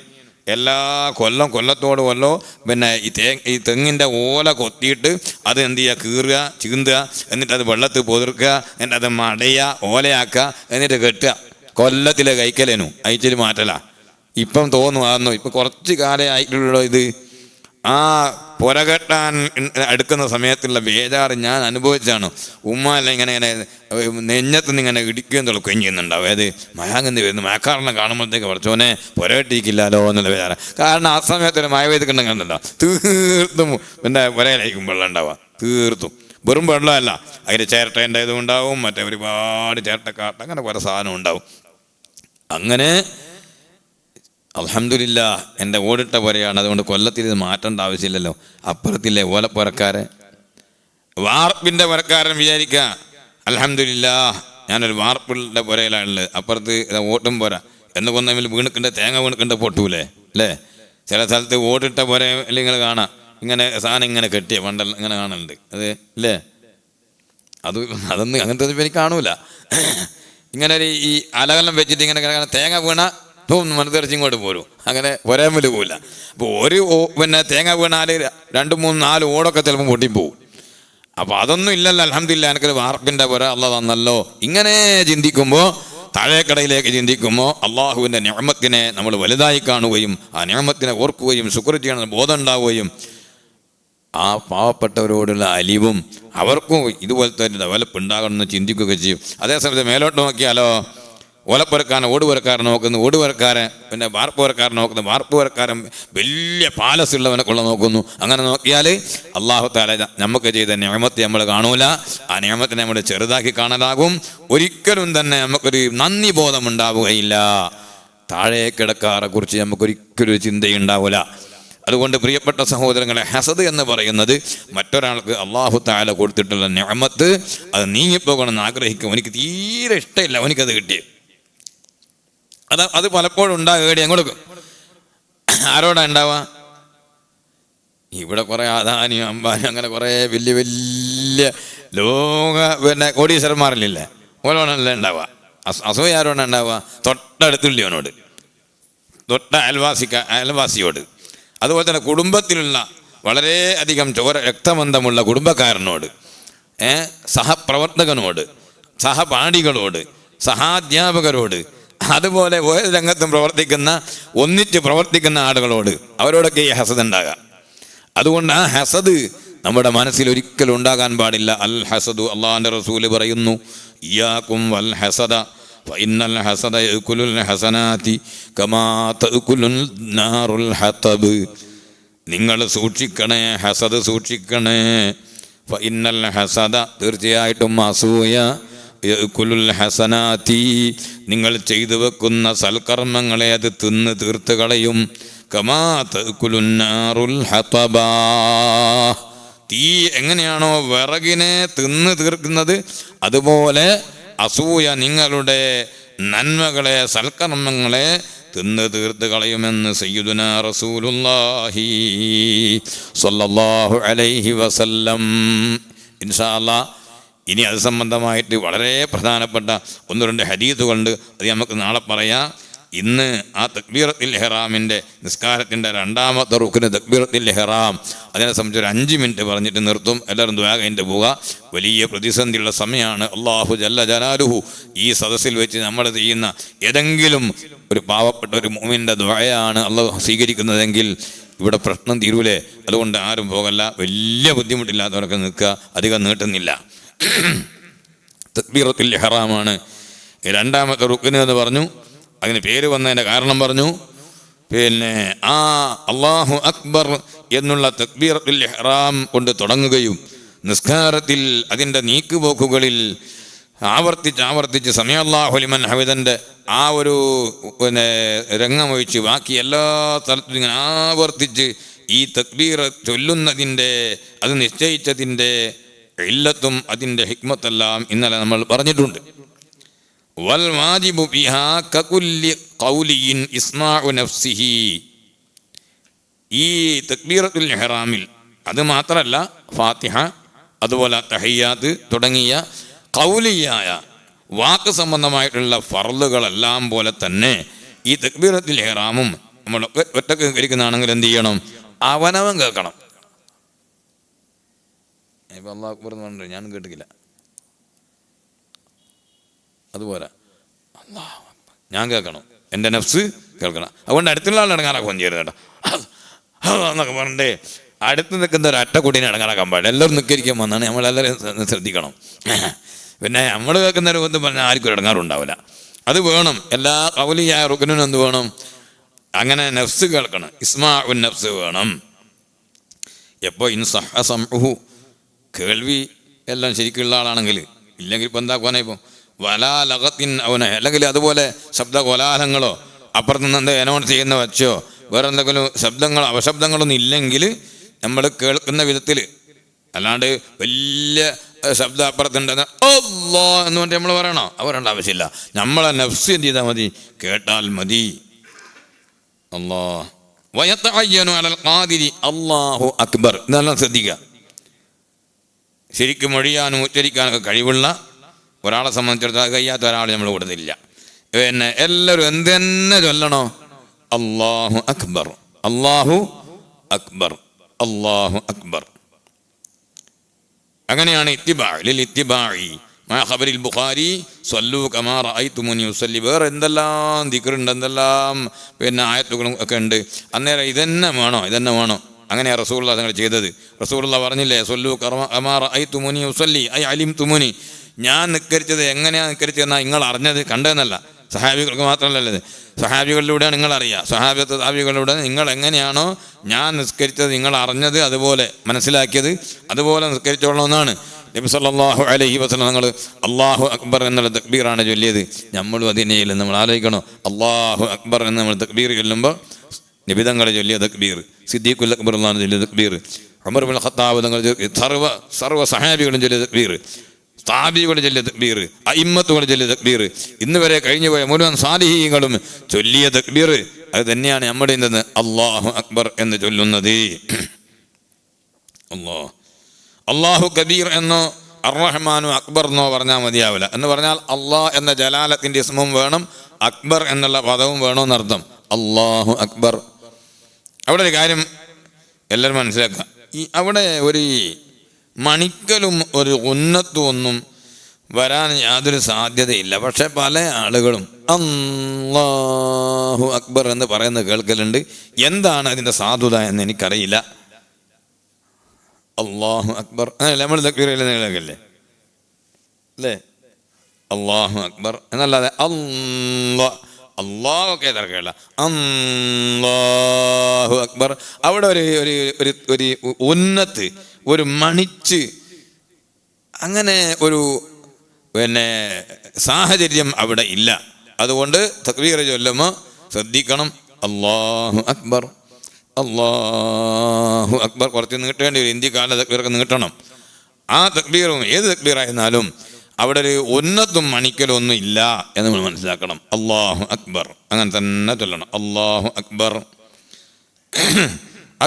എല്ലാ കൊല്ലത്തോട് കൊല്ലോ പിന്നെ ഈ തെങ്ങിൻ്റെ ഓല കൊത്തിയിട്ട് അത് എന്ത് ചെയ്യുക, കീറുക, ചീന്തുക, എന്നിട്ട് അത് വെള്ളത്തിൽ പൊതിർക്കുക, എന്നിട്ട് അത് മടയുക, ഓലയാക്കുക, എന്നിട്ട് കെട്ടുക. കൊല്ലത്തിലെ കൈക്കലേനു അയച്ചിൽ മാറ്റല. ഇപ്പം തോന്നുന്നു ഇപ്പം കുറച്ച് കാലം ആയിട്ടുള്ളൂ ഇത്. ആ പുര കെട്ടാൻ അടുക്കുന്ന സമയത്തുള്ള ബേജാറ് ഞാൻ അനുഭവിച്ചാണ്. ഉമ്മ അല്ല ഇങ്ങനെ നെഞ്ഞത്തുനിന്ന് ഇങ്ങനെ ഇടിക്കുകയും തുളക്കുകയും ചെയ്യുന്നുണ്ടാവും. അതായത് മഴാങ്ങന്തി വരുന്നു, മഴക്കാരനെ കാണുമ്പോഴത്തേക്ക് കുറച്ചോനെ പുര കെട്ടിയിട്ടില്ലല്ലോ എന്നുള്ള ബേജാറ്. കാരണം ആ സമയത്തൊരു മഴ പെയ്തിട്ടുണ്ടെങ്കിലുണ്ടല്ലോ തീർത്തും പിന്നെ പുരയിലായിരിക്കും വെള്ളം ഉണ്ടാവുക. തീർത്തും വെറും വെള്ളമല്ല, അതിന് ചേരട്ടേൻ്റെ ഇതും ഉണ്ടാവും, മറ്റേ ഒരുപാട് ചേരട്ടക്കാട്ട്, അങ്ങനെ പല സാധനം ഉണ്ടാവും. അങ്ങനെ അൽഹംദുലില്ലാ എൻ്റെ ഓടിട്ട പുരയാണ്. അതുകൊണ്ട് കൊല്ലത്തിൽ ഇത് മാറ്റേണ്ട ആവശ്യമില്ലല്ലോ. അപ്പുറത്തില്ലേ ഓലപ്പുരക്കാരൻ, വാർപ്പിൻ്റെ പുരക്കാരൻ വിചാരിക്കുക, അൽഹംദുലില്ലാ ഞാനൊരു വാർപ്പിൻ്റെ പുരയിലാണുള്ളത്, അപ്പുറത്ത് ഓട്ടും പുര എന്ന് കൊന്നതിൽ വീണിക്കണ്ട തേങ്ങ വീണിക്കണ്ട പൊട്ടൂലേ അല്ലേ? ചില സ്ഥലത്ത് ഓടിട്ട പുര നിങ്ങൾ കാണാം, ഇങ്ങനെ സാധനം ഇങ്ങനെ കെട്ടിയ പണ്ടെല്ലാം ഇങ്ങനെ കാണലുണ്ട്. അത് അല്ലേ, അതൊന്നും അങ്ങനത്തെ എനിക്ക് കാണൂല. ഇങ്ങനെ ഈ അലകലം വെച്ചിട്ട് ഇങ്ങനെ തേങ്ങ വീണ മനസ്സിറച്ചി ഇങ്ങോട്ട് പോരും, അങ്ങനെ ഒരേമില് പോവില്ല. അപ്പോൾ പിന്നെ തേങ്ങ വീണാൽ 2, 3, 4 ഓടൊക്കെ ചിലപ്പോൾ പൊട്ടിപ്പോവും. അപ്പോൾ അതൊന്നും ഇല്ലല്ലോ. അൽഹംദുലില്ലാ എനിക്കൊരു വാർപ്പിൻ്റെ പുര അള്ളാഹ് തന്നല്ലോ. ഇങ്ങനെ ചിന്തിക്കുമ്പോൾ, താഴേക്കടയിലേക്ക് ചിന്തിക്കുമ്പോൾ അള്ളാഹുവിൻ്റെ നിഅമത്തിനെ നമ്മൾ വലുതായി കാണുകയും ആ നിഅമത്തിനെ ഓർക്കുകയും ശുക്ർ ചെയ്യണമെന്ന് ബോധം ഉണ്ടാവുകയും ആ പാവപ്പെട്ടവരോടുള്ള അലിവും അവർക്കും ഇതുപോലത്തെ ഒരു ഡെവലപ്പ് ഉണ്ടാകണമെന്ന് ചിന്തിക്കുകയും ചെയ്യും. അതേസമയത്ത് മേലോട്ട് നോക്കിയാലോ, ഓലപ്പുരക്കാരൻ ഓടുപുരക്കാരൻ നോക്കുന്നു, ഓടുപുരക്കാരൻ പിന്നെ വാർപ്പുരക്കാരൻ നോക്കുന്നു, വാർപ്പുരക്കാരൻ വലിയ പാലസ് ഉള്ളവനൊക്കെ നോക്കുന്നു. അങ്ങനെ നോക്കിയാൽ അല്ലാഹു തആല നമുക്ക് ചെയ്ത നിഅമത്ത് നമ്മൾ കാണൂല. ആ നിഅമത്തിനെ നമ്മൾ ചെറുതാക്കി കാണലാകും. ഒരിക്കലും തന്നെ നമുക്കൊരു നന്ദി ബോധം ഉണ്ടാവുകയില്ല. താഴെ കിടക്കാറെ കുറിച്ച് നമുക്കൊരിക്കലും ചിന്തയുണ്ടാവില്ല. അതുകൊണ്ട് പ്രിയപ്പെട്ട സഹോദരങ്ങളെ, ഹസദ് എന്ന് പറയുന്നത് മറ്റൊരാൾക്ക് അള്ളാഹു തആല കൊടുത്തിട്ടുള്ള നിഅമത്ത് അത് നീങ്ങിപ്പോകണമെന്ന് ആഗ്രഹിക്കും. എനിക്ക് തീരെ ഇഷ്ടമില്ല അവനിക്കത് കിട്ടി. അത് പലപ്പോഴും ഉണ്ടാകുക അങ്ങോട്ട് ആരോടാ ഉണ്ടാവുക? ഇവിടെ കുറേ അദാനിയും അംബാനിയും അങ്ങനെ കുറേ വലിയ വലിയ ലോക കോടീശ്വരന്മാരില്ലേ, ഓരോണല്ലേ ഉണ്ടാവുക. അസൂയ ആരോടാണ് ഉണ്ടാവുക? തൊട്ടടുത്തുള്ളവനോട്, അയൽവാസിയോട്. അതുപോലെ തന്നെ കുടുംബത്തിലുള്ള വളരെ അധികം രക്തബന്ധമുള്ള കുടുംബക്കാരനോട്, സഹപ്രവർത്തകനോട്, സഹപാഠികളോട്, സഹാധ്യാപകരോട്, അതുപോലെ ഓരോ രംഗത്തും ഒന്നിച്ച് പ്രവർത്തിക്കുന്ന ആളുകളോട്, അവരോടൊക്കെ ഈ ഹസദ് ഉണ്ടാകാം. അതുകൊണ്ട് ആ ഹസദ് നമ്മുടെ മനസ്സിൽ ഒരിക്കലും ഉണ്ടാകാൻ പാടില്ല. അൽ ഹസദു, അള്ളാഹുവിൻ്റെ റസൂല് പറയുന്നു, ഇയ്യാകും വൽ ഹസദ ഫഇന്നൽ ഹസദ യഅകുലുൽ ഹസനാതി കമാ തഅകുലുൻ നാറുൽ ഹതബ്. നിങ്ങൾ സൂക്ഷിക്കണേ, ഹസദ് സൂക്ഷിക്കണേ. ഫഇന്നൽ ഹസദ, തീർച്ചയായിട്ടും അസൂയ, യഅകുലുൽ ഹസനാതി, നിങ്ങൾ ചെയ്തു വെക്കുന്ന സൽക്കർമ്മങ്ങളെ അത് തിന്ന് തീർത്ത് കളയും. കമാ തഅകുലുൻ നാറുൽ ഹതബ, തീ എങ്ങനെയാണോ വിറകിനെ തിന്ന് തീർക്കുന്നത് അതുപോലെ അസൂയ നിങ്ങളുടെ നന്മകളെ, സൽക്കർമ്മങ്ങളെ തിന്ന് തീർത്ത് കളയുമെന്ന് സയ്യിദുനാ റസൂലുള്ളാഹി സ്വല്ലല്ലാഹു അലൈഹി വസല്ലം. ഇൻഷാ അല്ലാഹ് ഇനി അത് സംബന്ധമായിട്ട് വളരെ പ്രധാനപ്പെട്ട 1-2 ഹദീസുകളുണ്ട്. അത് നമുക്ക് നാളെ പറയാം. ഇന്ന് ആ തക്ബീറത്തുൽ ഇഹ്റാമിൻ്റെ നിസ്കാരത്തിൻ്റെ 2ാമത്തെ റുക്ന് തക്ബീറത്തുൽ ഇഹ്റാം, അതിനെ സംബന്ധിച്ച് ഒരു 5 മിനിറ്റ് പറഞ്ഞിട്ട് നിർത്തും. എല്ലാവരും ദുആ കഴിഞ്ഞിട്ട് പോവുക. വലിയ പ്രതിസന്ധിയുള്ള സമയമാണ്. അല്ലാഹു ജല്ല ജലാലുഹു ഈ സദസ്സിൽ വെച്ച് നമ്മൾ ചെയ്യുന്ന ഏതെങ്കിലും ഒരു പാവപ്പെട്ട ഒരു മുഅ്മിൻ്റെ ദുആയാണ് അല്ലാഹു സ്വീകരിക്കുന്നതെങ്കിൽ ഇവിടെ പ്രശ്നം തീരൂലേ. അതുകൊണ്ട് ആരും പോകല്ല. വലിയ ബുദ്ധിമുട്ടില്ലാത്തവരൊക്കെ നിൽക്കുക. അധികം നീട്ടുന്നില്ല. തക്ബീറത്തുൽ ഇഹ്റാമാണ് 2ാമത്തെ റുക്ന് എന്ന് പറഞ്ഞു. അതിന് പേര് വന്നതിൻ്റെ കാരണം പറഞ്ഞു. പിന്നെ ആ അല്ലാഹു അക്ബർ എന്നുള്ള തക്ബീറത്തുൽ ഇഹ്റാം കൊണ്ട് തുടങ്ങുകയും നിസ്കാരത്തിൽ അതിൻ്റെ നീക്കുപോക്കുകളിൽ ആവർത്തിച്ച് സമയല്ലാഹു ലിമൻ ഹമിദൻ്റെ ആ ഒരു രംഗമൊഴിച്ച് ബാക്കി എല്ലാ സ്ഥലത്തും ഇങ്ങനെ ആവർത്തിച്ച് ഈ തക്ബീർ ചൊല്ലുന്നതിൻ്റെ, അത് നിശ്ചയിച്ചതിൻ്റെ ഇല്ലത്തും അതിൻ്റെ ഹിക്മത്തെല്ലാം ഇന്നലെ നമ്മൾ പറഞ്ഞിട്ടുണ്ട്. വൽ വാജിബു ബിഹാ കകുല്ലി ഖൗലിൻ ഇസ്മാഉ നഫ്സിഹി, ഈ തക്ബീറത്തുൽ ഇഹ്റാമിൽ അത് മാത്രമല്ല ഫാത്തിഹ, അതുപോലെ തഹിയ്യാത്ത് തുടങ്ങിയ ഖൗലിയായ വാക്ക് സംബന്ധമായിട്ടുള്ള ഫർളുകളെല്ലാം പോലെ തന്നെ ഈ തക്ബീറത്തുൽ ഇഹ്റാമും നമ്മൾ ഒറ്റക്ക് കേൾക്കുന്നതാണെങ്കിൽ എന്ത് ചെയ്യണം? അവനവൻ കേൾക്കണം. ഇപ്പം അല്ലാഹു അക്ബർ എന്ന് പറഞ്ഞിട്ട് ഞാൻ കേട്ടിട്ടില്ല, അതുപോലെ അല്ലാഹു അക്ബർ ഞാൻ കേൾക്കണം, എൻ്റെ നഫ്സ് കേൾക്കണം. അതുകൊണ്ട് അടുത്തുള്ള ആൾ ഇടങ്ങാറാക്കുകയും ചെയ്യരുത് കേട്ടോ. എന്നൊക്കെ പറഞ്ഞിട്ട് അടുത്ത് നിൽക്കുന്ന ഒരു അറ്റക്കുട്ടീനെ ഇടങ്ങാറാക്കാൻ പാടില്ല. എല്ലാവരും നിൽക്കരിക്കാൻ വന്നാണ് നമ്മളെല്ലാവരും ശ്രദ്ധിക്കണം. പിന്നെ നമ്മൾ കേൾക്കുന്ന രൂപത്തിൽ പറഞ്ഞാൽ ആർക്കും ഇടങ്ങാറുണ്ടാവില്ല. അത് വേണം. എല്ലാ ഖൗലിയായ റുക്നും എന്ത് വേണം? അങ്ങനെ നഫ്സ് കേൾക്കണം, ഇസ്മാഉൻ നഫ്സ് വേണം. എപ്പോൾ ഇൻസഹ സംഉഹു, കേൾവി എല്ലാം ശരിക്കുള്ള ആളാണെങ്കിൽ, ഇല്ലെങ്കിൽ ഇപ്പം എന്താക്കുവാനാ ഇപ്പോൾ വലാ ലഗത്തിൻ അവന, അല്ലെങ്കിൽ അതുപോലെ ശബ്ദ കോലാഹലങ്ങളോ അപ്പുറത്ത് നിന്ന് അനൗൺസ് ചെയ്യുന്ന വച്ചോ വേറെ എന്തെങ്കിലും ശബ്ദങ്ങളോ അപശബ്ദങ്ങളൊന്നും ഇല്ലെങ്കിൽ നമ്മൾ കേൾക്കുന്ന വിധത്തിൽ, അല്ലാണ്ട് വലിയ ശബ്ദ അപ്പുറത്തുണ്ടെന്ന് അല്ലാ എന്ന് പറഞ്ഞിട്ട് നമ്മൾ പറയണോ? അവരേണ്ട ആവശ്യമില്ല. നമ്മളെ നഫ്സ് എന്ത് ചെയ്താൽ മതി? കേട്ടാൽ മതി. അല്ലാഹു അക്ബർ ഇതെല്ലാം ശ്രദ്ധിക്കുക. ശരിക്കും മൊഴിയാനും ഉച്ചരിക്കാനൊക്കെ കഴിവുള്ള ഒരാളെ സംബന്ധിച്ചിടത്തോളം കഴിയാത്ത ഒരാൾ നമ്മൾ കൂടുതലില്ല. പിന്നെ എല്ലാവരും എന്തെന്നെ ചൊല്ലണോ? അല്ലാഹു അക്ബർ, അല്ലാഹു അക്ബർ, അല്ലാഹു അക്ബർ. അങ്ങനെയാണ് ഇത്തിബാഇ മാ ഖബറിൽ ബുഖാരി സ്വല്ലു കമാ റഅയ്തുമുനി ഉസല്ലി. വേറെ എന്തെല്ലാം ദിക്റുണ്ട്, എന്തെല്ലാം പിന്നെ ആയത്തുകളും ഒക്കെ ഉണ്ട്. അന്നേരം ഇതന്നെ വേണോ? അങ്ങനെയാണ് റസൂലുള്ളാഹി തങ്ങൾ ചെയ്തത്. റസൂലുള്ളാഹി പറഞ്ഞില്ലേ, സ്വല്ലു കമാ റഅയ്തുമുനി ഉസല്ലി ഐ അലിംതുമുനി, ഞാൻ നിസ്കരിച്ചത് എങ്ങനെയാണ് നിസ്കരിച്ചതെന്നാ നിങ്ങൾ അറിഞ്ഞത്, കണ്ടതെന്നല്ല. സഹാബികൾക്ക് മാത്രമല്ലത്, സഹാബികളിലൂടെയാണ് നിങ്ങൾ അറിയുക. സഹാബികളിലൂടെ നിങ്ങൾ എങ്ങനെയാണോ ഞാൻ നിസ്കരിച്ചത് നിങ്ങൾ അറിഞ്ഞത്, അതുപോലെ മനസ്സിലാക്കിയത്, അതുപോലെ നിസ്കരിച്ചോളണമെന്നാണ് നബി സല്ലല്ലാഹു അലൈഹി വസല്ലം നിങ്ങൾ അല്ലാഹു അക്ബർ എന്നുള്ള തക്ബീറാണ് ചൊല്ലിയത്. നമ്മളും അതിനെ ചൊല്ലും. നമ്മൾ ആലോചിക്കണോ? അല്ലാഹു അക്ബർ എന്ന് നമ്മൾ തക്ബീർ ചൊല്ലുമ്പോൾ നിബിതങ്ങൾ ചൊല്ലിയ തക്ബീർ, സിദ്ദീഖുൽ അക്ബർ അള്ളാഹു ചൊല്ലിയ തക്ബീർ, ഉമർ ഇബ്നുൽ ഖത്താബ് തങ്ങൾ സർവ്വ സഹാബികളും ചൊല്ലിയ തക്ബീർ, താബികൾ ചൊല്ലിയ തക്ബീർ, അഇമ്മത്തുകൾ ചൊല്ലിയ തക്ബീർ, ഇന്ന് വരെ കഴിഞ്ഞു പോയ മുഴുവൻ സാലിഹീങ്ങളും ചൊല്ലിയ തക്ബീർ, അത് തന്നെയാണ് നമ്മുടെ ഇന്ന് അല്ലാഹു അക്ബർ എന്ന് ചൊല്ലുന്നത്. അല്ലാഹു കബീർ എന്നോ അർറഹ്മാനു അക്ബർ എന്നോ പറഞ്ഞാൽ മതിയാവില്ല. എന്ന് പറഞ്ഞാൽ അള്ളാഹ് എന്ന ജലാലത്തിൻ്റെ ഇസ്മും വേണം, അക്ബർ എന്നുള്ള പദവും വേണമെന്നർത്ഥം. അല്ലാഹു അക്ബർ. അവിടെ ഒരു കാര്യം എല്ലാവരും മനസ്സിലാക്കുക. അവിടെ ഒരു മണിക്കലും ഒരു ഉന്നത്തും ഒന്നും വരാൻ യാതൊരു സാധ്യതയില്ല. പക്ഷെ പല ആളുകളും അല്ലാഹു അക്ബർ എന്ന് പറയുന്നത് കേൾക്കലുണ്ട്. എന്താണ് അതിൻ്റെ സാധുത എന്ന് എനിക്കറിയില്ല. അല്ലാഹു അക്ബർ നമ്മൾ തക്ബീറിൽ കേൾക്കല്ലേ അല്ലേ? അല്ലാഹു അക്ബർ എന്നല്ലാതെ അല്ലാഹു ഒക്കെ തിരക്കല്ല. അല്ലാഹു അക്ബർ. അവിടെ ഒരു ഒരു ഉന്നത്ത്, ഒരു മണിച്ച്, അങ്ങനെ ഒരു സാഹചര്യം അവിടെ ഇല്ല. അതുകൊണ്ട് തക്ബീർ ചൊല്ലുമ്പോൾ ശ്രദ്ധിക്കണം. അല്ലാഹു അക്ബർ, അല്ലാഹു അക്ബർ. കുറച്ച് നീട്ടേണ്ടി വരും. ഇന്ത്യക്കാല തക്ബീറൊക്കെ നീട്ടണം. ആ തക്ബീറും ഏത് തക്ബീറായിരുന്നാലും അവിടെ ഒരു ഉന്നത്തും മണിക്കലും ഒന്നും ഇല്ല എന്ന് നമ്മൾ മനസ്സിലാക്കണം. അല്ലാഹു അക്ബർ അങ്ങനെ തന്നെ ചൊല്ലണം. അല്ലാഹു അക്ബർ.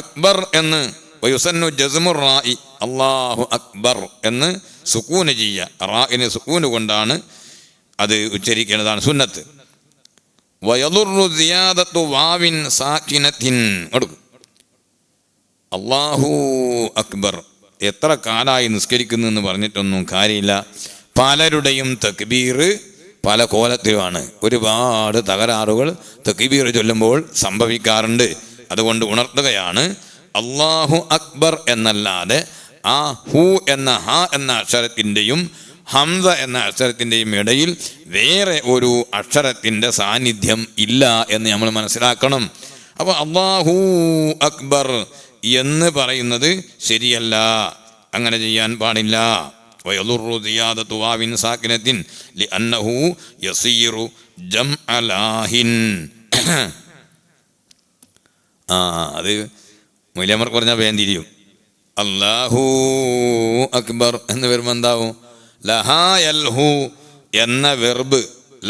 അക്ബർ എന്ന് വയുസന്നു ജസ്മുർ റാഇ, അല്ലാഹു അക്ബർ എന്ന് സുക്കൂന് ചെയ്യുക. റാഇന് സുക്കൂന് കൊണ്ടാണ് അത് ഉച്ചരിക്കേണ്ടതാണ് സുന്നത്ത്. വയദുറു സിയാദത്തു വാവിൻ സാകിനത്തിൻ കൊടുക്കും. അല്ലാഹു അക്ബർ. എത്ര കാലായി നിസ്കരിക്കുന്നു എന്ന് പറഞ്ഞിട്ടൊന്നും കാര്യമില്ല. പലരുടെയും തക്ബീർ പല കോലത്തിലുമാണ്. ഒരുപാട് തകരാറുകൾ തക്ബീർ ചൊല്ലുമ്പോൾ സംഭവിക്കാറുണ്ട്. അതുകൊണ്ട് ഉണർത്തുകയാണ്, അല്ലാഹു അക്ബർ എന്നല്ലാതെ ആ ഹു എന്ന ഹ എന്ന അക്ഷരത്തിൻ്റെയും ഹംസ എന്ന അക്ഷരത്തിൻ്റെയും ഇടയിൽ വേറെ ഒരു അക്ഷരത്തിൻ്റെ സാന്നിധ്യം ഇല്ല എന്ന് നമ്മൾ മനസ്സിലാക്കണം. അപ്പോൾ അല്ലാഹു അക്ബർ എന്ന് പറയുന്നത് ശരിയല്ല, അങ്ങനെ ചെയ്യാൻ പാടില്ല. വയദുറു സിയാദത്തു വാവിൻ സാകിനത്തിൻ ലിഅന്നഹു യസീറു ജംഅ ലാഹിൻ. അത് മൂല്യമർക്ക് പറഞ്ഞാൽ വേഗം തിരിയും. അല്ലാഹു അക്ബർ എന്ന് വരുമ്പോൾ എന്താവും? ലഹാ യൽഹു എന്ന വെർബ്,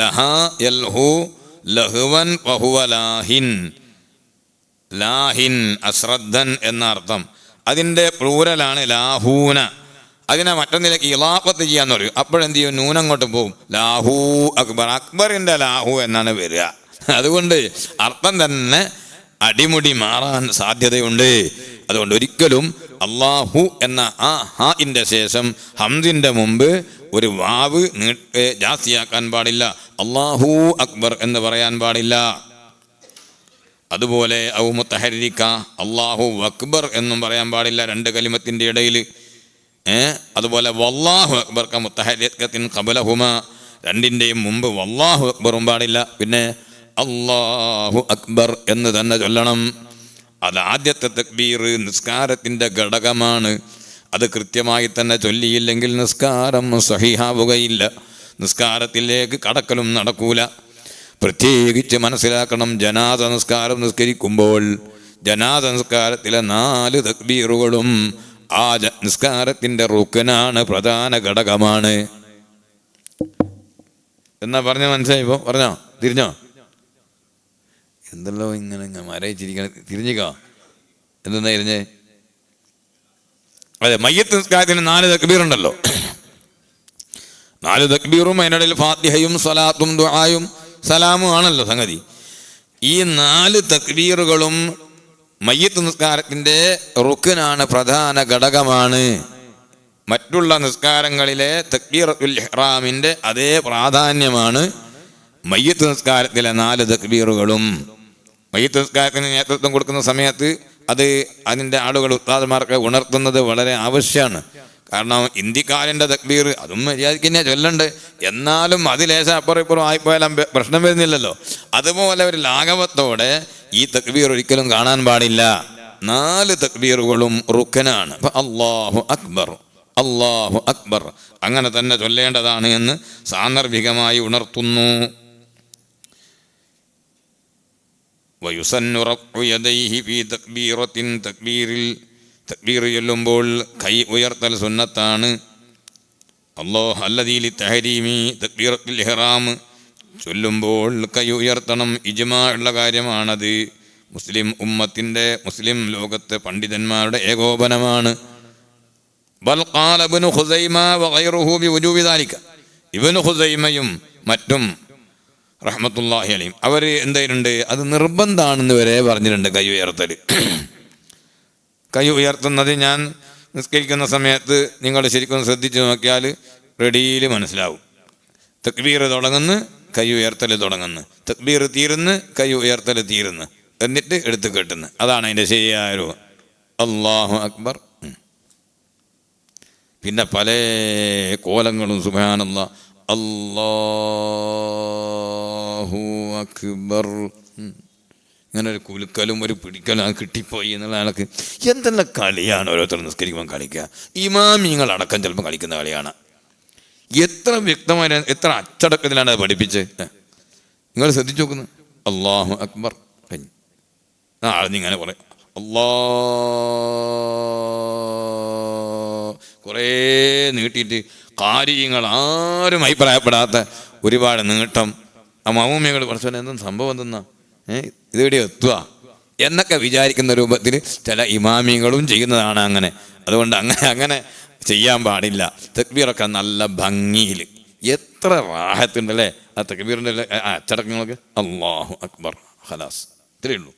ലഹാ യൽഹു ലഹ്വൻ വഹുവ ലാഹിൻ. ലാഹിൻ അശ്രദ്ധൻ എന്ന അർത്ഥം. അതിൻ്റെ പ്ലൂരലാണ് ലാഹൂന. അതിനെ മറ്റൊന്നിലേക്ക് ഇളാഫത്ത് ചെയ്യാന്ന് പറയും. അപ്പോഴെന്ത് ചെയ്യും? നൂനങ്ങോട്ട് പോവും. ലാഹു അക്ബർ. അക്ബറിൻ്റെ ലാഹു എന്നാണ് വരിക. അതുകൊണ്ട് അർത്ഥം തന്നെ അടിമുടി മാറാൻ സാധ്യതയുണ്ട്. അതുകൊണ്ട് ഒരിക്കലും അല്ലാഹു എന്ന ആ ഹാഇൻ്റെ ശേഷം ഹംദിൻ്റെ മുമ്പ് ഒരു വാവ് ജാസ്തിയാക്കാൻ പാടില്ല. അല്ലാഹു അക്ബർ എന്ന് പറയാൻ പാടില്ല. അതുപോലെ ഔ മുത്തഹരിക്ക, അല്ലാഹു അക്ബർ എന്നും പറയാൻ പാടില്ല രണ്ട് കലിമത്തിൻ്റെ ഇടയിൽ. അതുപോലെ വല്ലാഹു അക്ബർ ക മുത്തഹരിക്കത്തിൻ ഖബലഹുമ, രണ്ടിൻ്റെയും മുമ്പ് വല്ലാഹു അക്ബറും പാടില്ല. പിന്നെ അല്ലാഹു അക്ബർ എന്ന് തന്നെ ചൊല്ലണം. അത് ആദ്യത്തെ തക്ബീർ നിസ്കാരത്തിൻ്റെ ഘടകമാണ്. അത് കൃത്യമായി തന്നെ ചൊല്ലിയില്ലെങ്കിൽ നിസ്കാരം സഹിഹാവുകയില്ല, നിസ്കാരത്തിലേക്ക് കടക്കലും നടക്കൂല. പ്രത്യേകിച്ച് മനസ്സിലാക്കണം, ജനാസ നിസ്കാരം നിസ്കരിക്കുമ്പോൾ ജനാസ നിസ്കാരത്തിലെ 4 തക്ബീറുകളും ആ നിസ്കാരത്തിൻ്റെ റുക്കനാണ്, പ്രധാന ഘടകമാണ്. എന്നാ പറഞ്ഞ മനസ്സിലായിപ്പോ? പറഞ്ഞോ? തിരിഞ്ഞോ? എന്തല്ലോ ഇങ്ങനെ മരയിച്ചിരിക്കണ, തിരിഞ്ഞിക്കോ? എന്തെന്നാ തിരിഞ്ഞേ? അതെ, മയ്യത്ത് നിസ്കാരത്തിന് 4 തക്ബീറുണ്ടല്ലോ. 4 തക്ബീറും അതിനിടയിൽ ഫാത്തിഹയും സ്വലാത്തും ദുആയും സലാമും ആണല്ലോ സംഗതി. ഈ 4 തക്ബീറുകളും മയ്യത്ത് നിസ്കാരത്തിൻ്റെ റുക്നാണ്, പ്രധാന ഘടകമാണ്. മറ്റുള്ള നിസ്കാരങ്ങളിലെ തക്ബീറത്തുൽ ഇഹ്റാമിൻ്റെ അതേ പ്രാധാന്യമാണ് മയ്യത്ത് നിസ്കാരത്തിലെ 4 തക്ബീറുകളും. മയ്യത്ത് നിസ്കാരത്തിന് നേതൃത്വം കൊടുക്കുന്ന സമയത്ത് അതിൻ്റെ ആളുകൾ ഉസ്താദുമാർക്ക് ഉണർത്തുന്നത് വളരെ ആവശ്യമാണ്. കാരണം ഇന്ത്യക്കാരൻ്റെ തക്ബീർ അതും മര്യാദയ്ക്ക് തന്നെ ചൊല്ലണ്ട്, എന്നാലും അതിലേശം അപ്പുറം ഇപ്പുറം ആയിപ്പോയാലും പ്രശ്നം വരുന്നില്ലല്ലോ. അതുപോലെ ഒരു ലാഘവത്തോടെ ഈ തക്ബീർ ഒരിക്കലും കാണാൻ പാടില്ല. 4 തക്ബീറുകളും റുക്കനാണ്. അപ്പം അല്ലാഹു അക്ബർ, അല്ലാഹു അക്ബർ അങ്ങനെ തന്നെ ചൊല്ലേണ്ടതാണ് എന്ന് സാന്ദർഭികമായി ഉണർത്തുന്നു. വയുസന്നു റഫ്ഉ യദൈഹി ഫീ തക്ബീറത്തിൻ തക്ബീർ ചൊല്ലുമ്പോൾ കൈ ഉയർത്തൽ സുന്നത്താണ്. അല്ലാഹു അല്ലദീ ലിത്തഹരീമി തക്ബീറത്തുൽ ഇഹ്റാം ചൊല്ലുമ്പോൾ കൈ ഉയർത്തണം. ഇജ്മാ ഉള്ള കാര്യമാണത്. മുസ്ലിം ഉമ്മത്തിൻ്റെ മുസ്ലിം ലോകത്തെ പണ്ഡിതന്മാരുടെ ഏകോപനമാണ്. ബൽ ഖാല ഇബ്നു ഖുസൈമ വഗൈറുഹു ബിവുജൂബി ദാലിക. ഇബ്നു ഖുസൈമയും മറ്റും റഹ്മത്തുള്ളാഹി അലൈഹിം അവർ എന്തായിട്ടുണ്ട്, അത് നിർബന്ധമാണെന്ന് വരെ പറഞ്ഞിട്ടുണ്ട്. കൈ ഉയർത്തൽ, കൈ ഉയർത്തുന്നത് ഞാൻ നിസ്കരിക്കുന്ന സമയത്ത് നിങ്ങൾ ശരിക്കും ശ്രദ്ധിച്ചു നോക്കിയാൽ റെഡിയിൽ മനസ്സിലാവും. തക്ബീർ തുടങ്ങുന്നു, കൈ ഉയർത്തൽ തുടങ്ങുന്നു. തക്ബീർ തീരുന്ന്, കൈ ഉയർത്തൽ തീരുന്ന്, എന്നിട്ട് എടുത്ത് കെട്ടുന്നു. അതാണ് അതിൻ്റെ ശരിയായ രൂപം. അല്ലാഹു അക്ബർ. പിന്നെ പല കോലങ്ങളും സുബ്ഹാനല്ലാഹ്, അല്ലാഹു അക്ബർ, ഇങ്ങനെ ഒരു കുലുക്കലും ഒരു പിടിക്കലും അത് കിട്ടിപ്പോയി എന്നുള്ള ആൾക്ക് എന്തെല്ലാം കളിയാണ് ഓരോരുത്തർ നിസ്കരിക്കുമ്പോൾ കളിക്കുക. ഇമാമിങ്ങളടക്കം ചിലപ്പോൾ കളിക്കുന്ന കളിയാണ്. എത്ര വ്യക്തമായ എത്ര അച്ചടക്കത്തിലാണ് അത് പഠിപ്പിച്ചത്. നിങ്ങൾ ശ്രദ്ധിച്ചു നോക്കുന്നത്. അല്ലാഹു അക്ബർ കഴിഞ്ഞു. ആളിങ്ങനെ പറയും കുറേ നീട്ടിയിട്ട് കാര്യങ്ങൾ ആരും അഭിപ്രായപ്പെടാത്ത ഒരുപാട് നീട്ടം. ആ മൗമികൾ കുറച്ച് എന്തെന്ന് സംഭവം എന്തെന്നാ ഇതെവിടെ എത്തുക എന്നൊക്കെ വിചാരിക്കുന്ന രൂപത്തിൽ ചില ഇമാമികളും ചെയ്യുന്നതാണ്. അങ്ങനെ അതുകൊണ്ട് അങ്ങനെ ചെയ്യാൻ പാടില്ല. തക്ബീറൊക്കെ നല്ല ഭംഗിയിൽ എത്ര റാഹത്തുണ്ടല്ലേ ആ തക്ബീറിൻ്റെ അച്ചടക്കങ്ങൾക്ക്. അല്ലാഹു അക്ബർ ഖലാസ്, ഇത്രയേ ഉള്ളൂ.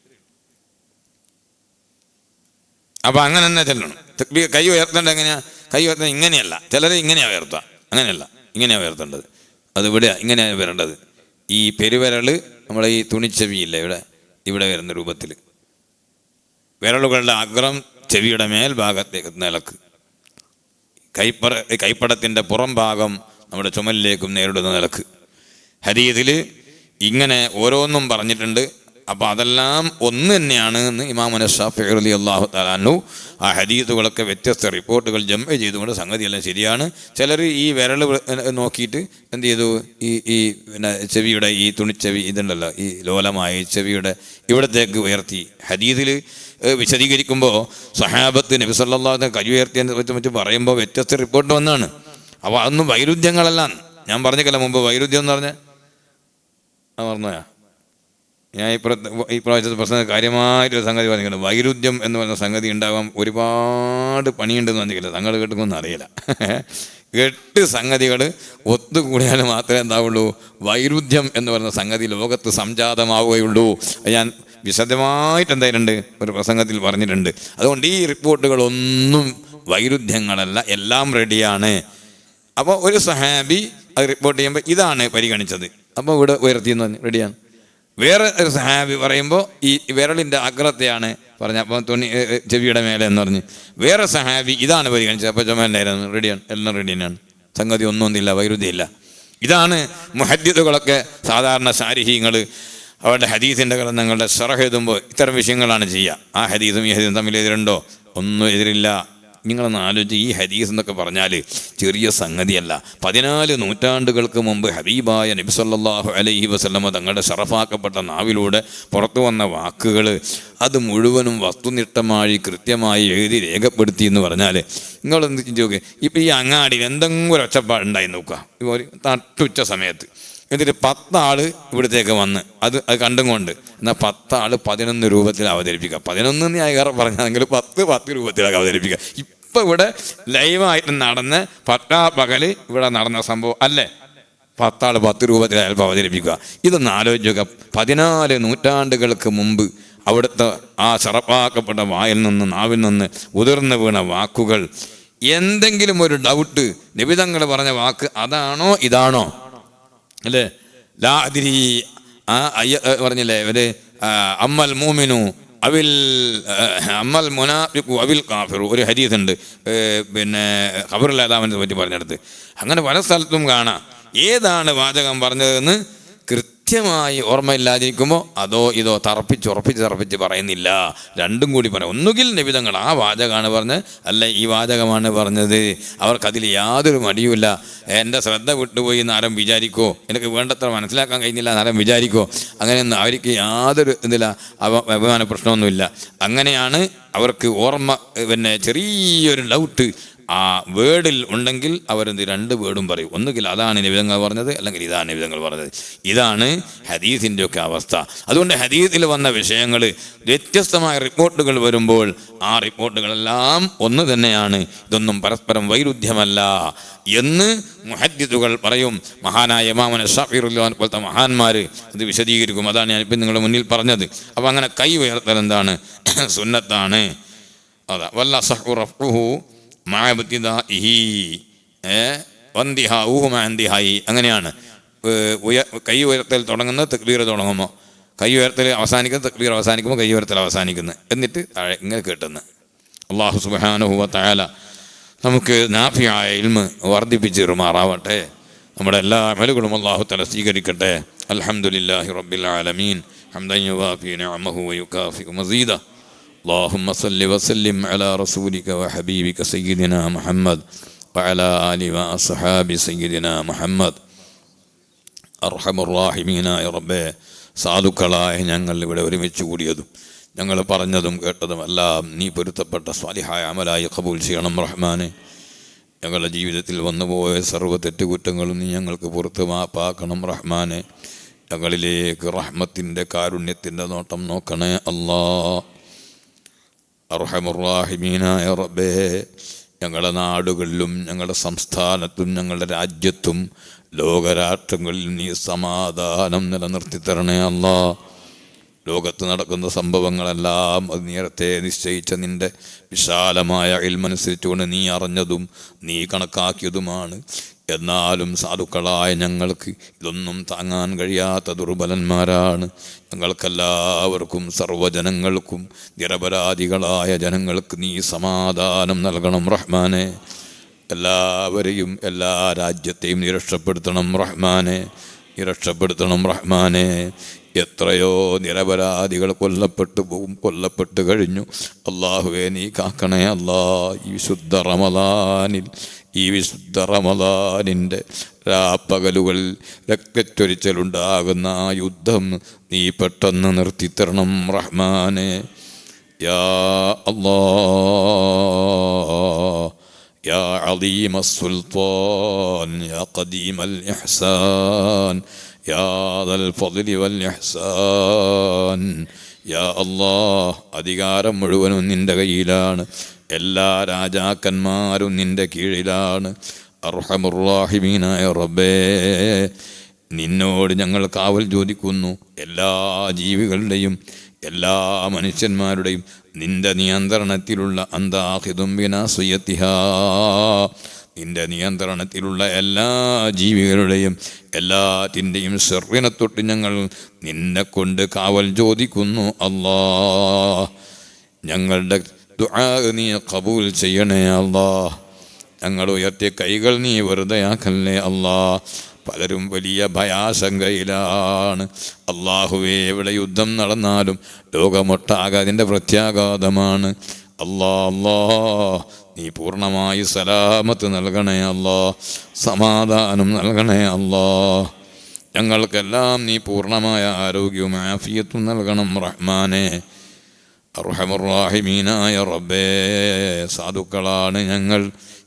അപ്പം അങ്ങനെ തന്നെ ചെല്ലണം. തക്ബീർ കൈ ഉയർത്തേണ്ടത് എങ്ങനെയാ? കൈ ഉയർത്തേണ്ടത് ഇങ്ങനെയല്ല. ചിലർ ഇങ്ങനെയാണ് ഉയർത്തുക, അങ്ങനെയല്ല, ഇങ്ങനെയാണ് ഉയർത്തേണ്ടത്. അത് ഇവിടെയാണ് ഇങ്ങനെയാണ് വരേണ്ടത്. ഈ പെരുവിരൽ നമ്മളെ ഈ തുണിച്ചെവിയില്ല ഇവിടെ വരുന്ന രൂപത്തിൽ വിരലുകളുടെ അഗ്രം ചെവിയുടെ മേൽഭാഗത്തേക്ക് നിലക്ക്, കൈപ്പടത്തിൻ്റെ പുറം ഭാഗം നമ്മുടെ ചുമലിലേക്കും നേരിടുന്ന നിലക്ക്. ഹദീസിൽ ഇങ്ങനെ ഓരോന്നും പറഞ്ഞിട്ടുണ്ട്. അപ്പോൾ അതെല്ലാം ഒന്ന് തന്നെയാണ് എന്ന് ഇമാമുന ശാഫിഈ റളിയല്ലാഹു തആല അൻഹു ആ ഹദീസുകളൊക്കെ വ്യത്യസ്ത റിപ്പോർട്ടുകൾ ജംഅ ചെയ്തുകൊണ്ട് സംഗതിയെല്ലാം ശരിയാണ്. ചിലർ ഈ വിരൽ നോക്കിയിട്ട് എന്ത് ചെയ്തു, ഈ പിന്നെ ചെവിയുടെ ഈ തുണിച്ചെവി ഇതുണ്ടല്ലോ, ഈ ലോലമായ ചെവിയുടെ ഇവിടത്തേക്ക് ഉയർത്തി. ഹദീസിൽ വിശദീകരിക്കുമ്പോൾ സ്വഹാബത്ത് നബി സല്ലല്ലാഹു അലൈഹി വസല്ലം കൈ ഉയർത്തിയതിനെ പറ്റി പറയുമ്പോൾ വ്യത്യസ്ത റിപ്പോർട്ട് വന്നാണ്. അപ്പോൾ അതൊന്നും വൈരുദ്ധ്യങ്ങളല്ല. ഞാൻ പറഞ്ഞില്ല മുമ്പ് വൈരുദ്ധ്യം എന്ന് പറഞ്ഞാൽ പറഞ്ഞോയാ ഞാൻ ഈ പ്രാവശ്യത്തെ പ്രശ്നം കാര്യമായിട്ടൊരു സംഗതി പറഞ്ഞിട്ടുണ്ട്. വൈരുദ്ധ്യം എന്ന് പറയുന്ന സംഗതി ഉണ്ടാകാൻ ഒരുപാട് പണിയുണ്ടെന്ന് പറഞ്ഞില്ല. തങ്ങൾ കേട്ടുകൊന്നും അറിയില്ല. 8 സംഗതികൾ ഒത്തുകൂടിയാൽ മാത്രമേ എന്താവുള്ളൂ, വൈരുദ്ധ്യം എന്ന് പറയുന്ന സംഗതി ലോകത്ത് സംജാതമാവുകയുള്ളൂ. ഞാൻ വിശദമായിട്ട് എന്തായിട്ടുണ്ട് ഒരു പ്രസംഗത്തിൽ പറഞ്ഞിട്ടുണ്ട്. അതുകൊണ്ട് ഈ റിപ്പോർട്ടുകളൊന്നും വൈരുദ്ധ്യങ്ങളല്ല, എല്ലാം റെഡിയാണ്. അപ്പോൾ ഒരു സഹാബി അത് റിപ്പോർട്ട് ചെയ്യുമ്പോൾ ഇതാണ് പരിഗണിച്ചത്. അപ്പോൾ ഇവിടെ ഉയർത്തിയെന്ന് പറഞ്ഞു റെഡിയാണ്. വേറെ ഒരു സഹാബി പറയുമ്പോൾ ഈ വിരലിൻ്റെ അഗ്രത്തെയാണ് പറഞ്ഞത്, അപ്പോൾ ചെവിയുടെ മേലെ എന്ന് പറഞ്ഞ്. വേറെ സഹാബി ഇതാണ് പരിഗണിച്ചത്, അപ്പോൾ ചുമലിനായിരുന്നു. റെഡിയാണ്, എല്ലാം റെഡി തന്നെയാണ്. സംഗതി ഒന്നുമില്ല, വൈരുദ്ധ്യമില്ല. ഇതാണ് മുഹദ്ദിസുകളൊക്കെ സാധാരണ ശാരിഹീങ്ങൾ അവരുടെ ഹദീസിൻ്റെ ഗ്രന്ഥങ്ങളുടെ ശറഹ് എഴുതുമ്പോൾ ഇത്തരം വിഷയങ്ങളാണ് ചെയ്യുക. ആ ഹദീസും ഈ ഹദീസും തമ്മിൽ എതിരുണ്ടോ? ഒന്നും എതിരില്ല. നിങ്ങളൊന്ന് ആലോചിച്ച്, ഈ ഹദീസ് എന്നൊക്കെ പറഞ്ഞാൽ ചെറിയ സംഗതിയല്ല. 14 നൂറ്റാണ്ടുകൾക്ക് മുമ്പ് ഹബീബായ നബി സല്ലല്ലാഹു അലൈഹി വസല്ലമ തങ്ങളുടെ ശറഫാക്കപ്പെട്ട നാവിലൂടെ പുറത്തു വന്ന വാക്കുകൾ അത് മുഴുവനും വസ്തുനിഷ്ഠമായി കൃത്യമായി എഴുതി രേഖപ്പെടുത്തി എന്ന് പറഞ്ഞാൽ നിങ്ങളെന്ത് ചോദിക്കുക. ഇപ്പോൾ ഈ അങ്ങാടിയിൽ എന്തെങ്കിലും ഒരു ഒച്ചപ്പാടുണ്ടായി നോക്കുക, ഇപ്പോൾ ഒരു തട്ടുച്ച സമയത്ത് എന്നിട്ട് 10 ആൾ ഇവിടത്തേക്ക് വന്ന് അത് കണ്ടും കൊണ്ട് എന്നാൽ 10 ആൾ 11 രൂപത്തിൽ അവതരിപ്പിക്കുക. 11 ഞാൻ ഏറെ പറഞ്ഞെങ്കിൽ 10 രൂപത്തിലൊക്കെ അവതരിപ്പിക്കുക. ഇപ്പം ഇവിടെ ലൈവായിട്ട് നടന്ന് പട്ടാപ്പകൽ ഇവിടെ നടന്ന സംഭവം അല്ലേ, 10 ആൾ 10 രൂപത്തിൽ ചിലപ്പോൾ അവതരിപ്പിക്കുക. ഇതൊന്ന് ആലോചിക്കുക. 14 നൂറ്റാണ്ടുകൾക്ക് മുമ്പ് അവിടുത്തെ ആ ശറഫാക്കപ്പെട്ട വായിൽ നിന്ന് നാവിൽ നിന്ന് ഉതിർന്നു വീണ വാക്കുകൾ, എന്തെങ്കിലും ഒരു ഡൗട്ട് നബിതങ്ങൾ പറഞ്ഞ വാക്ക് അതാണോ ഇതാണോ അല്ലേ? ലാ അദ്രി പറഞ്ഞില്ലേ ഒരു അമ്മൽ മൂമിനു അവിൽ അമ്മൽ മുനാഫിഖു അവിൽ കാഫിറു, ഒരു ഹദീസുണ്ട് പിന്നെ ഖബറുൽ അദാമിനെ പറ്റി പറഞ്ഞെടുത്ത്. അങ്ങനെ പല സ്ഥലത്തും കാണാം. ഏതാണ് വാചകം പറഞ്ഞതെന്ന് കൃത്യമായി ഓർമ്മയില്ലാതിരിക്കുമ്പോൾ അതോ ഇതോ തറപ്പിച്ച് പറയുന്നില്ല, രണ്ടും കൂടി പറയാം. ഒന്നുകിൽ നബി തങ്ങൾ ആ വാചകമാണ് പറഞ്ഞത്, അല്ല ഈ വാചകമാണ് പറഞ്ഞത്. അവർക്കതിൽ യാതൊരു മടിയുമില്ല. എൻ്റെ ശ്രദ്ധ വിട്ടുപോയി എന്നാരും വിചാരിക്കോ, എനിക്ക് വേണ്ടത്ര മനസ്സിലാക്കാൻ കഴിഞ്ഞില്ല എന്നാരും വിചാരിക്കോ, അങ്ങനെയൊന്നും അവർക്ക് യാതൊരു ഇതില്ല, അഭിമാന പ്രശ്നമൊന്നുമില്ല. അങ്ങനെയാണ് അവർക്ക് ഓർമ്മ, പിന്നെ ചെറിയൊരു ഡൗട്ട് ആ വേർഡിൽ ഉണ്ടെങ്കിൽ അവരെന്ത് രണ്ട് വേർഡും പറയും. ഒന്നുകിൽ അതാണ് നിബിധങ്ങൾ പറഞ്ഞത്, അല്ലെങ്കിൽ ഇതാണ് നിബിധങ്ങൾ പറഞ്ഞത്. ഇതാണ് ഹദീസിൻ്റെ ഒക്കെ അവസ്ഥ. അതുകൊണ്ട് ഹദീസിൽ വന്ന വിഷയങ്ങൾ വ്യത്യസ്തമായ റിപ്പോർട്ടുകൾ വരുമ്പോൾ ആ റിപ്പോർട്ടുകളെല്ലാം ഒന്ന് തന്നെയാണ്, ഇതൊന്നും പരസ്പരം വൈരുദ്ധ്യമല്ല എന്ന് മുഹദ്ദിസുകൾ പറയും. മഹാനായ ഇമാം ശാഫിഈ റളിയല്ലാഹു പോലത്തെ മഹാന്മാർ ഇത് വിശദീകരിക്കും. അതാണ് ഞാനിപ്പോൾ നിങ്ങളുടെ മുന്നിൽ പറഞ്ഞത്. അപ്പോൾ അങ്ങനെ കൈ ഉയർത്തൽ എന്താണ്? സുന്നത്താണ്. അതാ വല്ല സഹു റഫ്ഉഹു അങ്ങനെയാണ്. കൈ ഉയർത്തൽ തുടങ്ങുന്നത് തക്ബീർ തുടങ്ങുമ്പോൾ, കൈ ഉയർത്തൽ അവസാനിക്കുന്നത് തക്ബീർ അവസാനിക്കുമ്പോൾ കൈ ഉയർത്തൽ അവസാനിക്കുന്നത്, എന്നിട്ട് താഴെ ഇങ്ങനെ കേട്ടുന്നത്. അല്ലാഹു സുബ്ഹാനഹു വ തആല നമുക്ക് നാഫിയായ ഇൽമ് വർദ്ധിപ്പിച്ച് തരുമാറാവട്ടെ. നമ്മുടെ എല്ലാ അമലുകളും അല്ലാഹു തആല സ്വീകരിക്കട്ടെ. അൽഹംദുലില്ലാഹി റബ്ബിൽ ആലമീൻ ഹംദൻ യുവാഫി നിഅമഹു വയുകാഫിഉ മസീദ. اللهم صل وسلم على رسولك وحبيبك سيدنا محمد وعلى آله وأصحاب سيدنا محمد. അർഹമുർറാഹിമീനായ റബ്ബേ, സാധുക്കളായ ഞങ്ങൾ ഇവിടെ ഒരുമിച്ച് കൂടിയതും ഞങ്ങൾ പറഞ്ഞതും കേട്ടതും എല്ലാം നീ പൊരുത്തപ്പെട്ട സ്വാലിഹായ അമലായി ഖബൂൽ ചെയ്യണം റഹ്മാനെ. ഞങ്ങളുടെ ജീവിതത്തിൽ വന്നുപോയ സർവ്വ തെറ്റുകുറ്റങ്ങളും നീ ഞങ്ങൾക്ക് പുറത്ത് മാപ്പാക്കണം റഹ്മാനെ. ഞങ്ങളിലേക്ക് റഹ്മത്തിൻ്റെ കാരുണ്യത്തിൻ്റെ നോട്ടം നോക്കണേ അല്ലാ. അർഹമുർറാഹിമീനായ റബ്ബേ, ഞങ്ങളുടെ നാടുകളിലും ഞങ്ങളുടെ സംസ്ഥാനത്തും ഞങ്ങളുടെ രാജ്യത്തും ലോകരാഷ്ട്രങ്ങളിലും നീ സമാധാനം നിലനിർത്തി തരണേ അല്ലാ. ലോകത്ത് നടക്കുന്ന സംഭവങ്ങളെല്ലാം അത് നേരത്തെ നിശ്ചയിച്ച നിൻ്റെ വിശാലമായ ഇൽമനുസരിച്ചുകൊണ്ട് നീ അറിഞ്ഞതും നീ കണക്കാക്കിയതുമാണ്. എന്നാലും സാധുക്കളായ ഞങ്ങൾക്ക് ഇതൊന്നും താങ്ങാൻ കഴിയാത്ത ദുർബലന്മാരാണ്. ഞങ്ങൾക്കെല്ലാവർക്കും സർവ്വജനങ്ങൾക്കും നിരപരാധികളായ ജനങ്ങൾക്ക് നീ സമാധാനം നൽകണം റഹ്മാനെ. എല്ലാവരെയും എല്ലാ രാജ്യത്തെയും നിരക്ഷപ്പെടുത്തണം റഹ്മാനെ, നിരക്ഷപ്പെടുത്തണം റഹ്മാനെ. എത്രയോ നിരപരാധികൾ കൊല്ലപ്പെട്ടു കഴിഞ്ഞു. അള്ളാഹുവേ നീ കാക്കണേ അല്ലാ. ഈ വിശുദ്ധ റമളാനിൻ്റെ രാപ്പകലുകളിൽ രക്തച്ചൊരിച്ചലുണ്ടാകുന്ന ആ യുദ്ധം നീ പെട്ടെന്ന് നിർത്തിത്തരണം റഹ്മാനെ. യാ അല്ലാഹ് യാ അലീമസ് സുൽത്താൻ യാ ഖദീമൽ ഇഹ്സാൻ യാ ദൽ ഫദ്ലി വൽ ഇഹ്സാൻ. യാ അല്ലാഹ്, അധികാരം മുഴുവനും നിൻ്റെ കയ്യിലാണ്. എല്ലാ രാജാക്കന്മാരും നിൻ്റെ കീഴിലാണ്. അർഹമുർറാഹിമീനായ റബ്ബേ, നിന്നോട് ഞങ്ങൾ കാവൽ ചോദിക്കുന്നു. എല്ലാ ജീവികളുടെയും എല്ലാ മനുഷ്യന്മാരുടെയും നിൻ്റെ നിയന്ത്രണത്തിലുള്ള അന്താഹിദും ബിനാസിയത്തിഹാ, നിൻ്റെ നിയന്ത്രണത്തിലുള്ള എല്ലാ ജീവികളുടെയും എല്ലാത്തിൻ്റെയും ശർറിനെ തൊട്ട് ഞങ്ങൾ നിന്നെ കൊണ്ട് കാവൽ ചോദിക്കുന്നു അല്ലാ. ഞങ്ങളുടെ ദുആ നീ ഖബൂൽ ചെയ്യണേ അല്ലാ. ഞങ്ങൾ ഉയർത്തിയ കൈകൾ നീ വെറുതെയാക്കല്ലേ അല്ലാ. പലരും വലിയ ഭയാശങ്കയിലാണ് അല്ലാഹുവേ. എവിടെ യുദ്ധം നടന്നാലും ലോകമൊട്ടാകെ അതിൻ്റെ പ്രത്യാഘാതമാണ് അല്ലാ. അല്ലാ, നീ പൂർണ്ണമായി സലാമത്ത് നൽകണേ അല്ലാ, സമാധാനം നൽകണേ അല്ലാ. ഞങ്ങൾക്കെല്ലാം നീ പൂർണ്ണമായ ആരോഗ്യവും ആഫിയത്തും നൽകണം റഹ്മാനെ. അർഹമുർറാഹിമീനായ റബ്ബേ, സാധുക്കളാണ്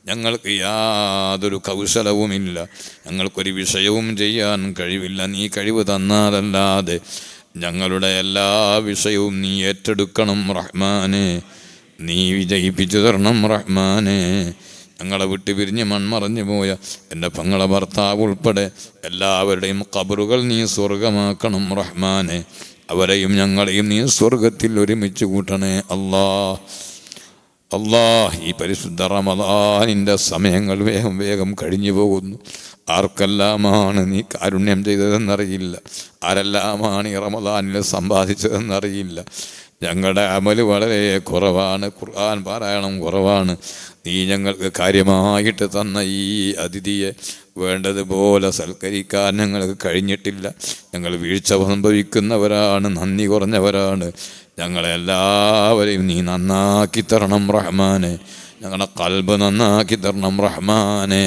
ഞങ്ങൾക്ക് യാതൊരു കൗശലവുമില്ല, ഞങ്ങൾക്കൊരു വിഷയവും ചെയ്യാൻ കഴിവില്ല. നീ കഴിവ് തന്നാലല്ലാതെ ഞങ്ങളുടെ എല്ലാ വിഷയവും നീ ഏറ്റെടുക്കണം റഹ്മാനെ. നീ വിജയിപ്പിച്ചു തരണം റഹ്മാനെ. ഞങ്ങളെ വിട്ട് പിരിഞ്ഞ് മൺമറഞ്ഞു പോയ എൻ്റെ പെങ്ങളെ ഭർത്താവ് ഉൾപ്പെടെ എല്ലാവരുടെയും ഖബറുകൾ നീ സ്വർഗമാക്കണം റഹ്മാനെ. അവരെയും ഞങ്ങളെയും നീ സ്വർഗത്തിൽ ഒരുമിച്ച് കൂട്ടണേ അല്ലാ. അല്ലാഹ്, ഈ പരിശുദ്ധ റമളാനിൻ്റെ സമയങ്ങൾ വേഗം വേഗം കഴിഞ്ഞു പോകുന്നു. ആർക്കെല്ലാമാണ് നീ കാരുണ്യം ചെയ്തതെന്നറിയില്ല, ആരെല്ലാമാണ് ഈ റമളാനിൽ സമ്പാദിച്ചതെന്നറിയില്ല. ഞങ്ങളുടെ അമല് വളരെ കുറവാണ്, ഖുർആൻ പാരായണം കുറവാണ്. നീ ഞങ്ങൾക്ക് കാര്യമായിട്ട് തന്ന ഈ അതിഥിയെ വേണ്ടതുപോലെ സൽക്കരിക്കാൻ ഞങ്ങൾക്ക് കഴിഞ്ഞിട്ടില്ല. ഞങ്ങൾ വീഴ്ച സംഭവിക്കുന്നവരാണ്, നന്ദി കുറഞ്ഞവരാണ്. ഞങ്ങളെല്ലാവരെയും നീ നന്നാക്കി തരണം റഹ്മാനെ. ഞങ്ങളുടെ ഖൽബ് നന്നാക്കി തരണം റഹ്മാനെ.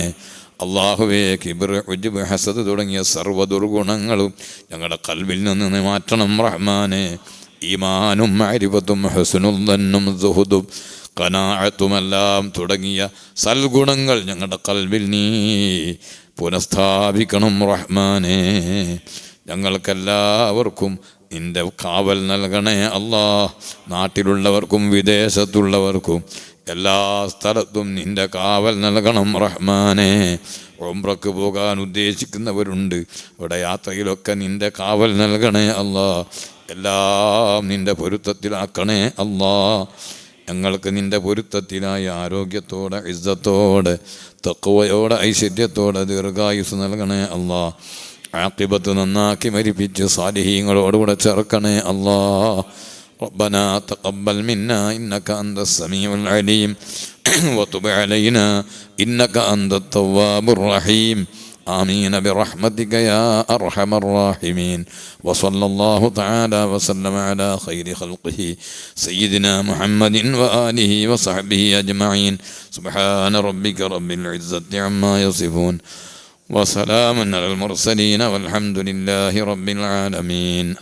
അള്ളാഹുവേ, കിബ്ർ, ഉജ്ബ്, ഹസദ് തുടങ്ങിയ സർവ്വ ദുർഗുണങ്ങളും ഞങ്ങളുടെ ഖൽബിൽ നിന്ന് മാറ്റണം റഹ്മാനെ. ഈമാനും മഅരിഫത്തും ഹുസ്നുൽ ദന്നും സുഹുദും ഖനാഅത്തുമെല്ലാം തുടങ്ങിയ സൽഗുണങ്ങൾ ഞങ്ങളുടെ ഖൽബിൽ നീ പുനഃസ്ഥാപിക്കണം റഹ്മാനെ. ഞങ്ങൾക്കെല്ലാവർക്കും നിൻ്റെ കാവൽ നൽകണേ അല്ലാഹ്. നാട്ടിലുള്ളവർക്കും വിദേശത്തുള്ളവർക്കും എല്ലാ സ്ഥലത്തും നിൻ്റെ കാവൽ നൽകണം റഹ്മാനെ. ഉംറക്ക് പോകാൻ ഉദ്ദേശിക്കുന്നവരുണ്ട്, ഇവിടെ യാത്രയിലൊക്കെ നിൻ്റെ കാവൽ നൽകണേ അല്ലാഹ്. എല്ലാം നിൻ്റെ പൊരുത്തത്തിലാക്കണേ അല്ലാഹ്. ഞങ്ങൾക്ക് നിൻ്റെ പൊരുത്തത്തിലായി ആരോഗ്യത്തോടെ, ഇസ്സത്തോടെ, തഖ്വയോടെ, ഐശ്വര്യത്തോടെ ദീർഘായുസ് നൽകണേ അല്ലാഹ്. ആഖിബത്ത് നന്നാക്കി മരിപ്പിച്ച് സാലിഹീങ്ങളോടുകൂടെ ചേർക്കണേ അല്ലാഹ്. ربنا تقبل منا إنك أنت السميع العليم وتب علينا إنك أنت التواب الرحيم. آمين برحمتك يا أرحم الراحمين. وصلى الله تعالى وسلم على خير خلقه سيدنا محمد وآله وصحبه أجمعين. سبحان ربك رب العزة عما يصفون وسلام على المرسلين والحمد لله رب العالمين.